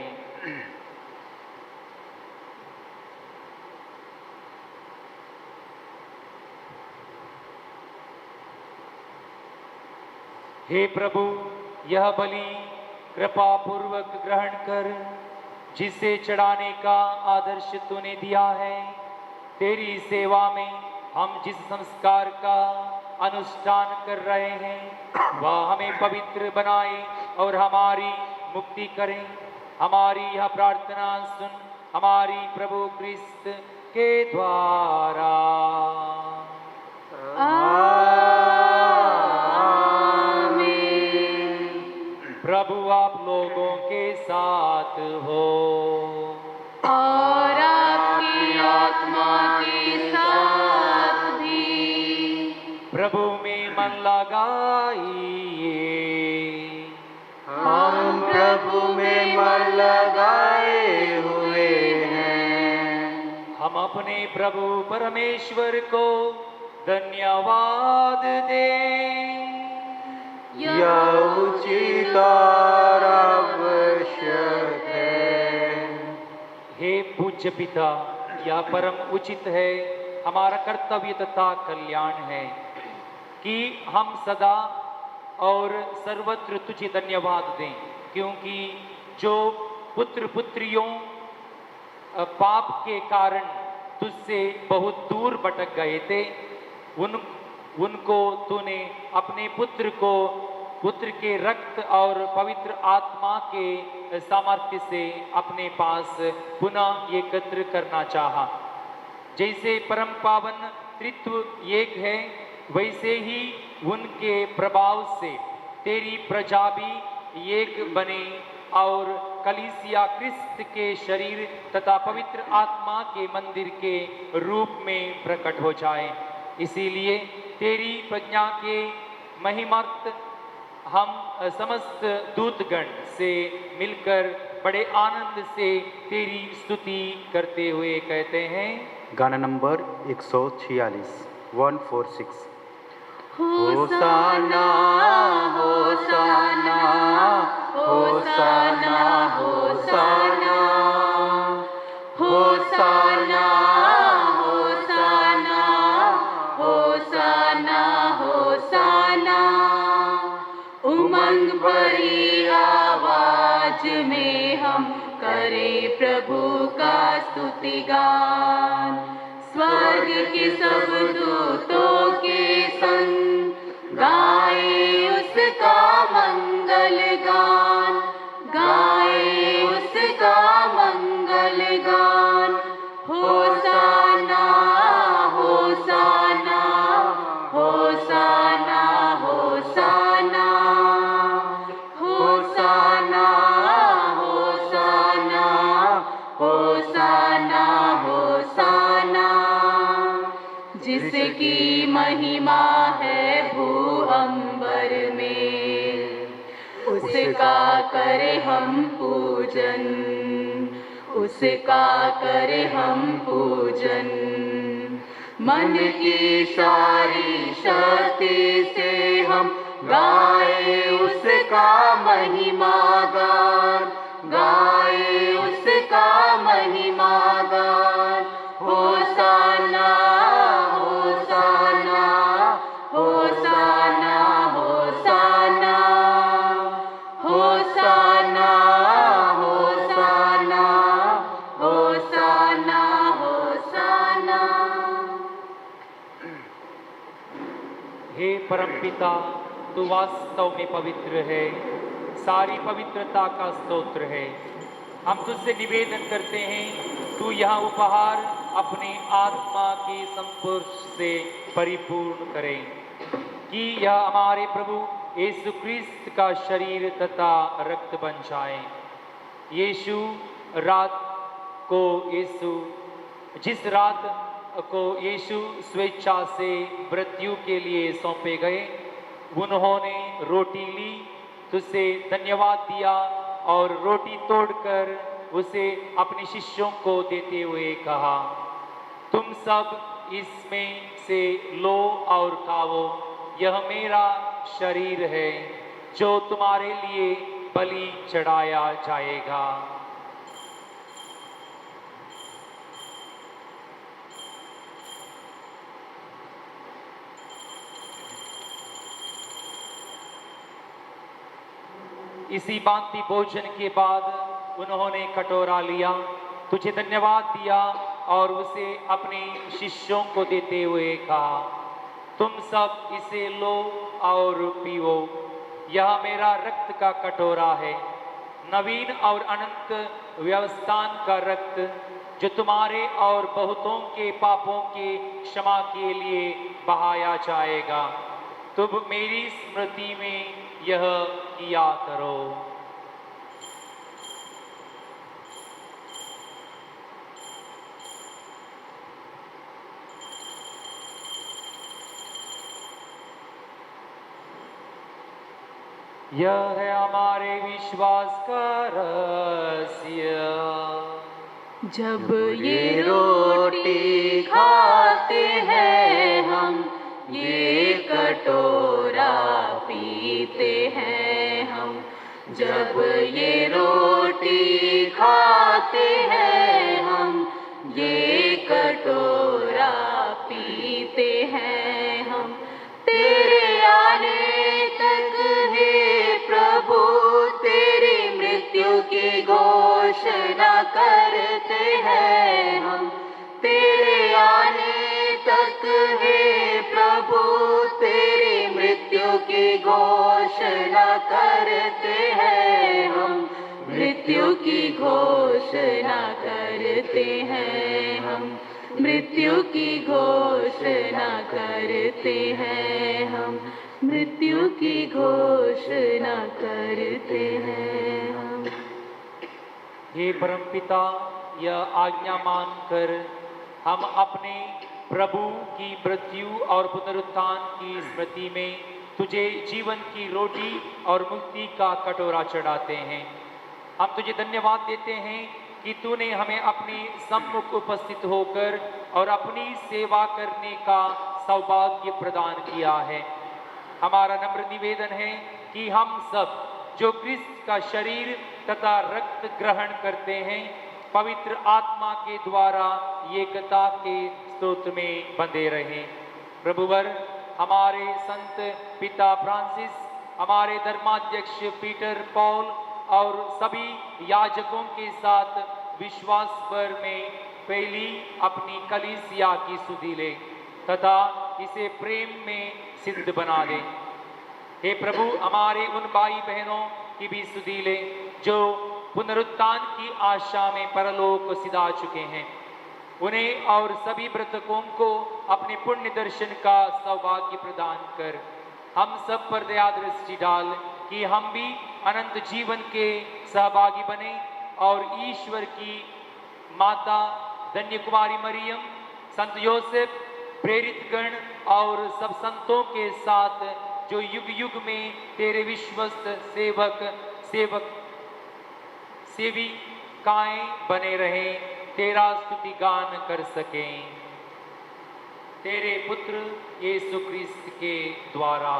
S2: हे प्रभु, यह बलि कृपा पूर्वक ग्रहण कर, जिसे चढ़ाने का आदर्श तूने दिया है। तेरी सेवा में हम जिस संस्कार का अनुष्ठान कर रहे हैं, वह हमें पवित्र बनाए और हमारी मुक्ति करें। हमारी यह प्रार्थना सुन, हमारी प्रभु क्रिस्त के द्वारा। प्रभु प्रभु में मन लगाइए।
S1: हम प्रभु में मन लगाए हुए हैं।
S2: हम अपने प्रभु परमेश्वर को धन्यवाद दें।
S1: यह उचित और आवश्यक है।
S2: हे पूज्य पिता, यह परम उचित है, हमारा कर्तव्य तथा कल्याण है कि हम सदा और सर्वत्र तुझे धन्यवाद दें, क्योंकि जो पुत्र पुत्रियों पाप के कारण तुझसे बहुत दूर भटक गए थे, उनको तूने अपने पुत्र के रक्त और पवित्र आत्मा के सामर्थ्य से अपने पास पुनः एकत्र करना चाहा। जैसे परम पावन त्रित्व एक है, वैसे ही उनके प्रभाव से तेरी प्रजा भी एक बने और कलीसिया क्रिस्त के शरीर तथा पवित्र आत्मा के मंदिर के रूप में प्रकट हो जाए। इसीलिए तेरी प्रज्ञा के महिमार्थ हम समस्त दूतगण से मिलकर बड़े आनंद से तेरी स्तुति करते हुए कहते हैं।
S1: गाना नंबर 146 146।
S3: होसाना होसाना होसाना होसाना होसाना होसाना होसाना होसाना। उमंग भरी आवाज में हम करें प्रभु का स्तुतिगान। स्वर्ग के सब दूतों के संग गाए उसका मंगल गान, गाए उसका मंगल गान। होसाना होसाना होसाना होसाना होसाना होसाना होसाना होसाना। जिसकी महिमा है भू अंबर में, उसका करे हम पूजन, उसका करे हम पूजन। मन की सारी शक्ति से हम गाए उसका महिमा गान, गाए उसका महिमा गान। होसाना होसाना होसाना होसाना होसाना होसाना होसाना होसाना।
S2: हे परमपिता, तू वास्तव में पवित्र है, सारी पवित्रता का स्तोत्र है। हम तुझसे निवेदन करते हैं, तू यह उपहार अपने आत्मा के संस्पर्श से परिपूर्ण करे, कि यह हमारे प्रभु यीशु क्रिस्त का शरीर तथा रक्त बन जाए। जिस रात को यीशु स्वेच्छा से मृत्यु के लिए सौंपे गए, उन्होंने रोटी ली, तुझसे धन्यवाद दिया और रोटी तोड़कर उसे अपने शिष्यों को देते हुए कहा, तुम सब इसमें से लो और खाओ, यह मेरा शरीर है जो तुम्हारे लिए बलि चढ़ाया जाएगा। इसी भांति भोजन के बाद उन्होंने कटोरा लिया, तुझे धन्यवाद दिया और उसे अपने शिष्यों को देते हुए कहा, तुम सब इसे लो और पीओ, यह मेरा रक्त का कटोरा है, नवीन और अनंत व्यवस्थान का रक्त, जो तुम्हारे और बहुतों के पापों के क्षमा के लिए बहाया जाएगा। तुम मेरी स्मृति में यह किया करो। यह है हमारे विश्वास का रहस्य।
S3: जब ये रोटी खाते हैं हम, ये कटोरा पीते हैं हम। जब ये रोटी खाते हैं हम, ये कटोरा पीते हैं हम। तेरे आने तक हे प्रभु, तेरी मृत्यु की घोषणा करते हैं हम। तेरे आने तक हे प्रभु, तेरी मृत्यु की घोषणा करते हैं हम। मृत्यु की घोषणा करते हैं हम। मृत्यु की घोषणा करते हैं हम। मृत्यु की घोषणा करते हैं हम।
S2: हे परमपिता, यह आज्ञा मानकर हम अपने प्रभु की मृत्यु और पुनरुत्थान की स्मृति में तुझे जीवन की रोटी और मुक्ति का कटोरा चढ़ाते हैं। हम तुझे धन्यवाद देते हैं कि तूने हमें अपने सम्मुख उपस्थित होकर और अपनी सेवा करने का सौभाग्य प्रदान किया है। हमारा नम्र निवेदन है कि हम सब जो क्रिस्त का शरीर तथा रक्त ग्रहण करते हैं, पवित्र आत्मा के द्वारा एकता के स्रोत में बंधे रहें। प्रभुवर, हमारे संत पिता फ्रांसिस, हमारे धर्माध्यक्ष पीटर पॉल और सभी याजकों के साथ विश्वास भर में पहली अपनी कलीसिया की सुधि ले तथा इसे प्रेम में सिद्ध बना दे। हे प्रभु, हमारे उन भाई बहनों की भी सुधि ले जो पुनरुत्थान की आशा में परलोक सिधा चुके हैं। उन्हें और सभी मृतकों को अपने पुण्य दर्शन का सौभाग्य प्रदान कर हम सब पर दया दृष्टि डाल कि हम भी अनंत जीवन के सहभागी बने और ईश्वर की माता धन्य कुमारी मरियम, संत योसेफ, प्रेरित गण और सब संतों के साथ जो युग युग में तेरे विश्वस्त सेविकाएं बने रहे, तेरा स्तुति गान कर सकें। तेरे पुत्र यीशु क्रिस्त के द्वारा।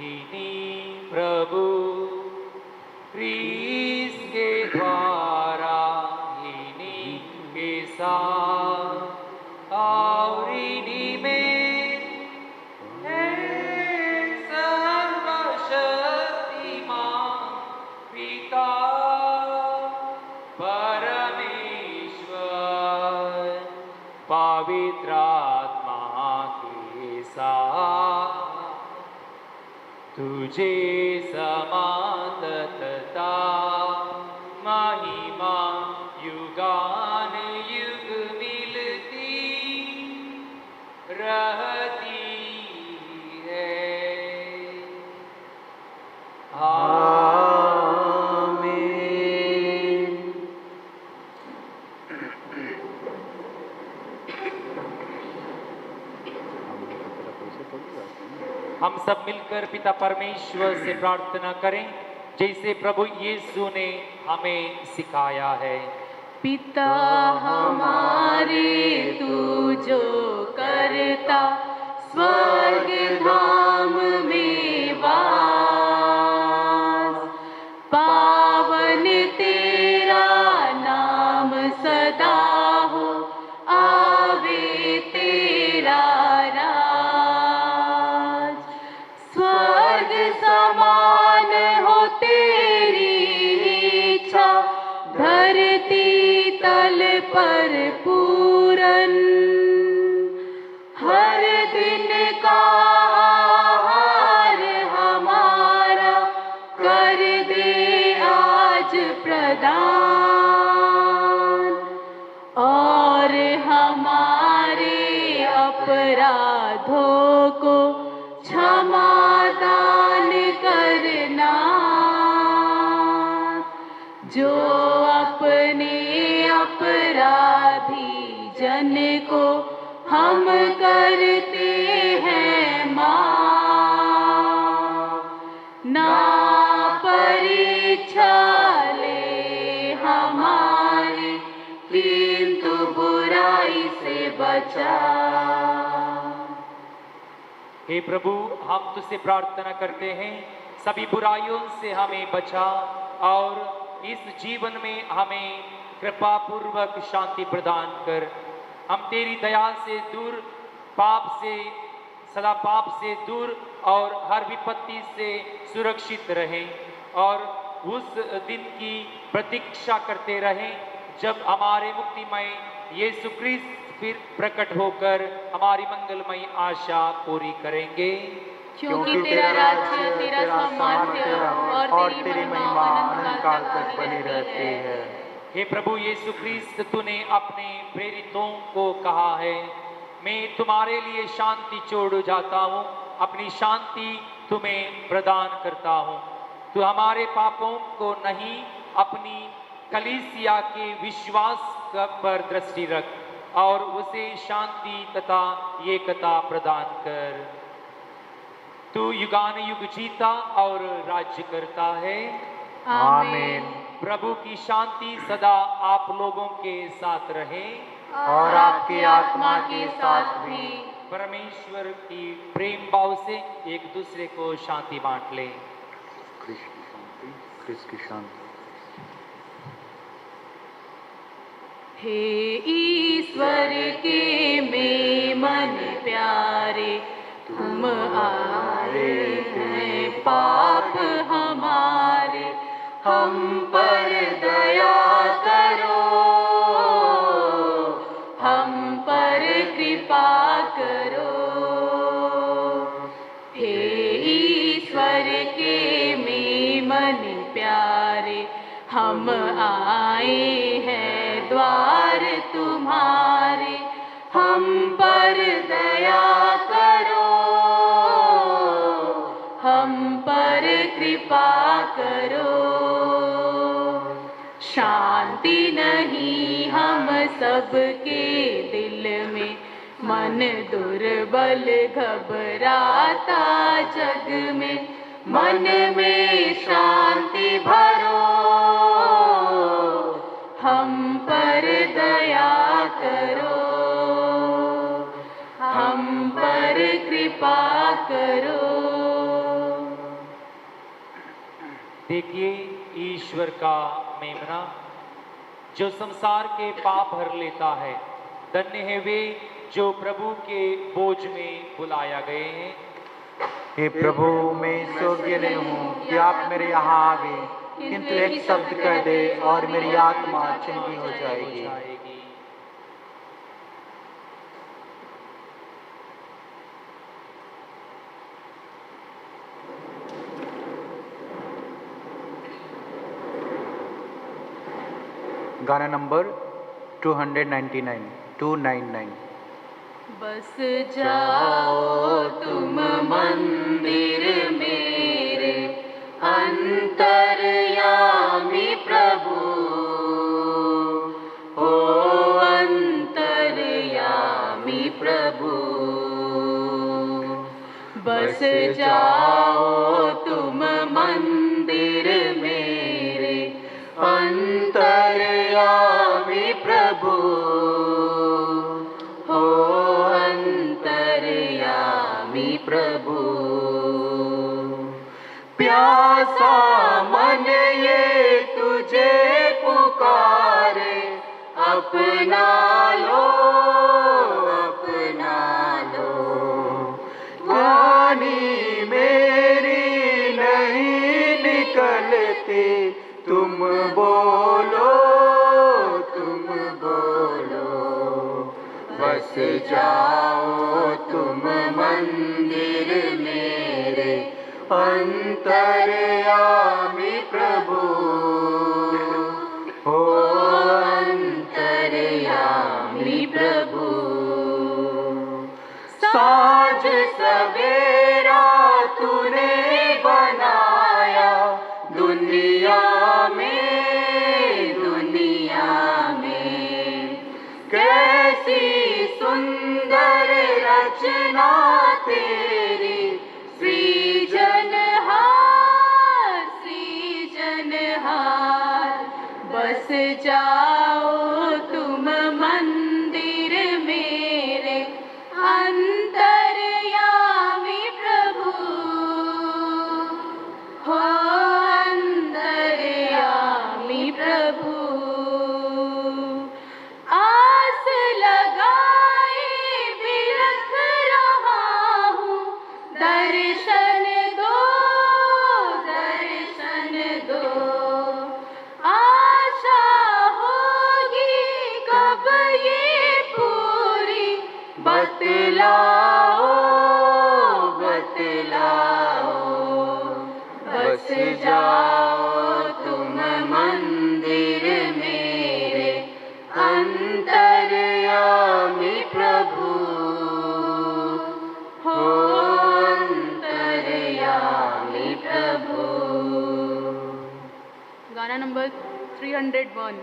S2: इन्हीं प्रभु क्रिस्त के द्वारा, इन्हीं के साथ और इन्हीं में है सर्वशक्तिमान पिता परमेश्वर पवित्र आत्मा के साथ तुझे समानता महिमा युगान युग मिलती रहती है।
S1: आमीन।
S2: हम सब मिलकर पिता परमेश्वर से प्रार्थना करें जैसे प्रभु यीशु ने हमें सिखाया है।
S3: पिता हमारे, तू जो करता स्वर्ग धाम में वास, पावन तेरा नाम सदा हो, आवे तेरा राज। स्वर्ग समान हो तेरी इच्छा, धरती तल पर पूरन। हर दिन का आहार हमारा कर दे आज प्रदान, और हमारे अपराधों को क्षमा दान करना, जो अपने अपराधी जन को हम करते हैं माफ। से बचा।
S2: हे प्रभु, हम तुझसे प्रार्थना करते हैं, सभी बुराइयों से हमें बचा और इस जीवन में हमें कृपा पूर्वक शांति प्रदान कर। हम तेरी दया से दूर, सदा पाप से दूर और हर विपत्ति से सुरक्षित रहें और उस दिन की प्रतीक्षा करते रहें जब हमारे मुक्तिमय यीशु ख्रीस्त फिर प्रकट होकर हमारी मंगलमयी आशा पूरी करेंगे।
S3: क्योंकि तेरा राज्य, तेरा सामर्थ्य और तेरी महिमा अनंत काल तक बनी रहती है।
S2: हे प्रभु यीशु ख्रीस्त, तूने अपने प्रेरितों को कहा है, मैं तुम्हारे लिए शांति छोड़ जाता हूँ, अपनी शांति तुम्हें प्रदान करता हूँ। तू हमारे पापों को नहीं, अपनी कलीसिया के विश्वास पर दृष्टि रख और उसे शांति तथा एकता प्रदान कर। तू युगान युग जीता और राज्य करता है।
S3: आमीन।
S2: प्रभु की शांति सदा आप लोगों के साथ रहे
S3: और आपकी आत्मा के साथ भी।
S2: परमेश्वर की प्रेम भाव से एक दूसरे को शांति बांट ले।
S1: ख्रिस्त की शांति।
S3: हे ईश्वर के मेमन प्यारे, तुम आए हैं पाप हमारे, हम पर दया करो, हम पर कृपा करो। हे ईश्वर के मेमन प्यारे, हम आए हैं द्वार तुम्हारे, हम पर दया करो, हम पर कृपा करो। शांति नहीं हम सबके दिल में, मन दुर्बल घबराता जग में, मन में शांति भरो, हम पर दया करो, हम पर कृपा करो।
S2: देखिए ईश्वर का मेमना जो संसार के पाप हर लेता है। धन्य है वे जो प्रभु के बोझ में बुलाया गए हैं।
S1: हे प्रभु, मैं योग्य नहीं हूँ कि आप मेरे यहाँ आवे, किंतु एक शब्द कह दे और मेरी आत्मा चंगी हो जाएगी। गाना नंबर 299।
S3: बस जाओ तुम मंदिर मेरे, अंतर्यामी प्रभु, हो अंतर्यामी प्रभु। बस जाओ तुम मंदिर मेरे, अंतर्यामी प्रभु, हो अंतर्यामी प्रभु। प्यासा मन ये तुझे पुकारे, अपना लो, अपना लो। वाणी मेरी नहीं निकलती, तुम बोलो, तुम बोलो। बस जाओ तुम मंदिर मेरे, अंतर्यामी प्रभु, हो अंतर्यामी प्रभु। साँझ सवेरा तूने बनाया, दुनिया में, दुनिया में। कैसी सुंदर रचना तेरी, सृजनहार, सृजनहार। बस जाओ तुम मंदिर बतलाओ बतलाओ, बस जाओ तुम मंदिर मेरे, अंतर्यामी प्रभु हो, अंतर्यामी प्रभु।
S6: गाना नंबर 301।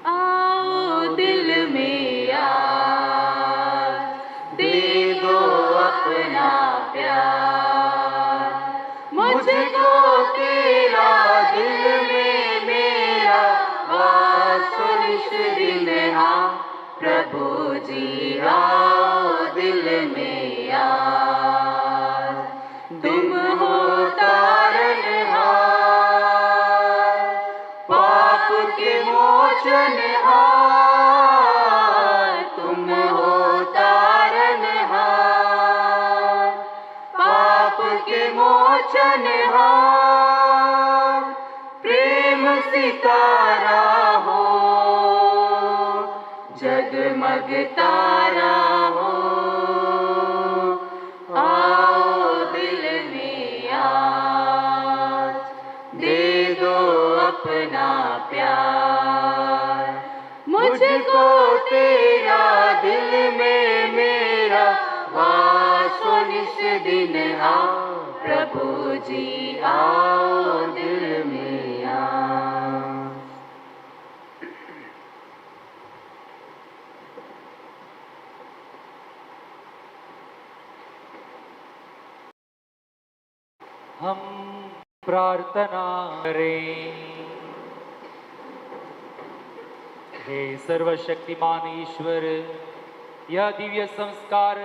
S6: आओ दिल में यार,
S3: दे दो अपना प्यार, मुझको तेरा दिल में मेरा वास इस दिन, हाँ प्रभु जी आओ दिल में यार, तुम हो तारनहार, पाप के मोचनहार, तुम हो तारनहार, पाप के मोचनहार, प्रेम सितारा हो, जगमग तारा हो, आओ दिल में आज, दे दो अपना प्यार, मुझको तेरा दिल में मेरा वास इस दिन, हाँ प्रभु जी आओ दिल में आज।
S2: हम प्रार्थना करें। हे सर्वशक्तिमान ईश्वर, यह दिव्य संस्कार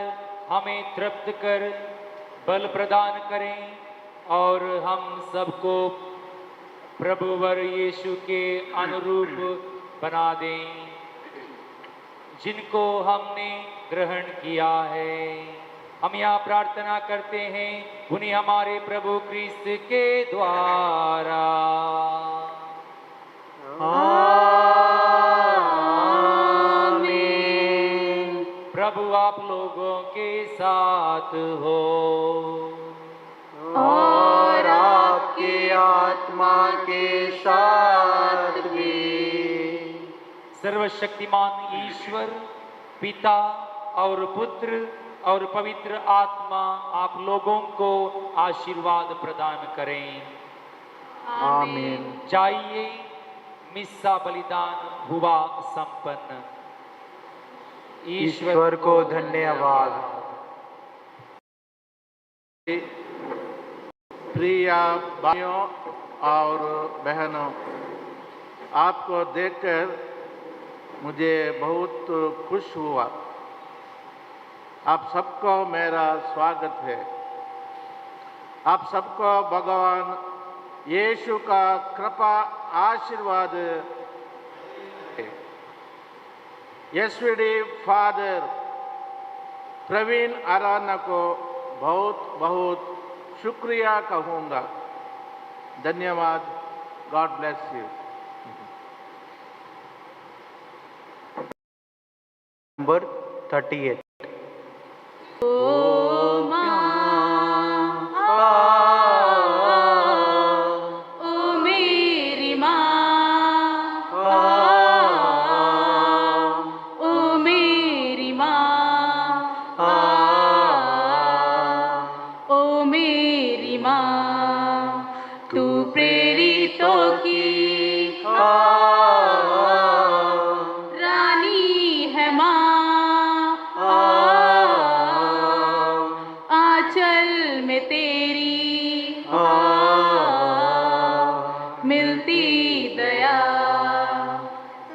S2: हमें तृप्त कर बल प्रदान करें और हम सबको प्रभुवर यीशु के अनुरूप बना दें, जिनको हमने ग्रहण किया है। हम यहाँ प्रार्थना करते हैं उन्हीं हमारे प्रभु क्रिस्त के द्वारा।
S3: आमीन।
S2: प्रभु आप लोगों के साथ हो
S3: और आपकी आत्मा के साथ भी।
S2: सर्वशक्तिमान ईश्वर पिता और पुत्र और पवित्र आत्मा आप लोगों को आशीर्वाद प्रदान करें।
S3: आमीन।
S2: जाइए, मिस्सा बलिदान हुआ संपन्न।
S3: ईश्वर को धन्यवाद।
S7: प्रिय भाइयों और बहनों, आपको देखकर मुझे बहुत खुश हुआ। आप सबको मेरा स्वागत है। आप सबको भगवान यीशु का कृपा आशीर्वाद है। एसवीडी फादर प्रवीण अराना को बहुत बहुत शुक्रिया कहूँगा। धन्यवाद। God bless you.
S3: नंबर 38।
S6: ओ माँ, ओ मेरी माँ, ओ मेरी माँ, ओ मेरी माँ, तू प्रेरितों की रानी है माँ। आंचल में तेरी मिलती दया,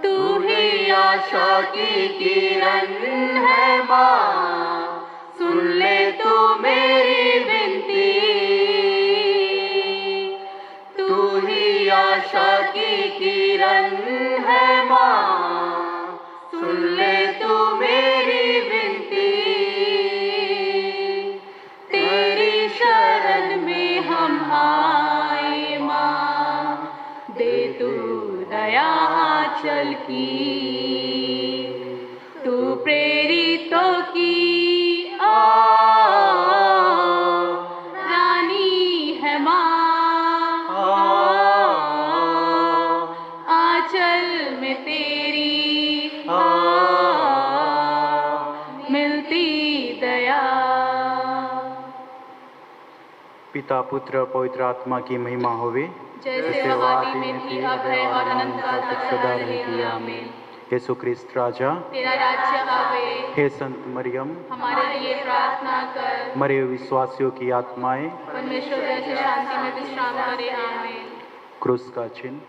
S6: तू ही आशा की किरण है माँ। सुन ले तू मेरी विनती, तू ही आशा की किरण है माँ। सुन ले तू मेरी विनती, तेरी शरण में हम आए माँ। दे तू दया आंचल की, तू
S1: पिता पुत्र पवित्र आत्मा की महिमा होवे,
S6: जैसे वह आदि में थी, अब है और अनंत काल तक सदा रहेगी। आमीन।
S1: यीशु ख्रिस्त राजा,
S6: तेरा राज्य आवे,
S1: हे संत मरियम,
S6: हमारे लिए प्रार्थना कर।
S1: मरे हुए विश्वासियों की आत्माएं
S6: परमेश्वर की शांति में विश्राम करे। आमीन।
S1: क्रूस का चिन्ह।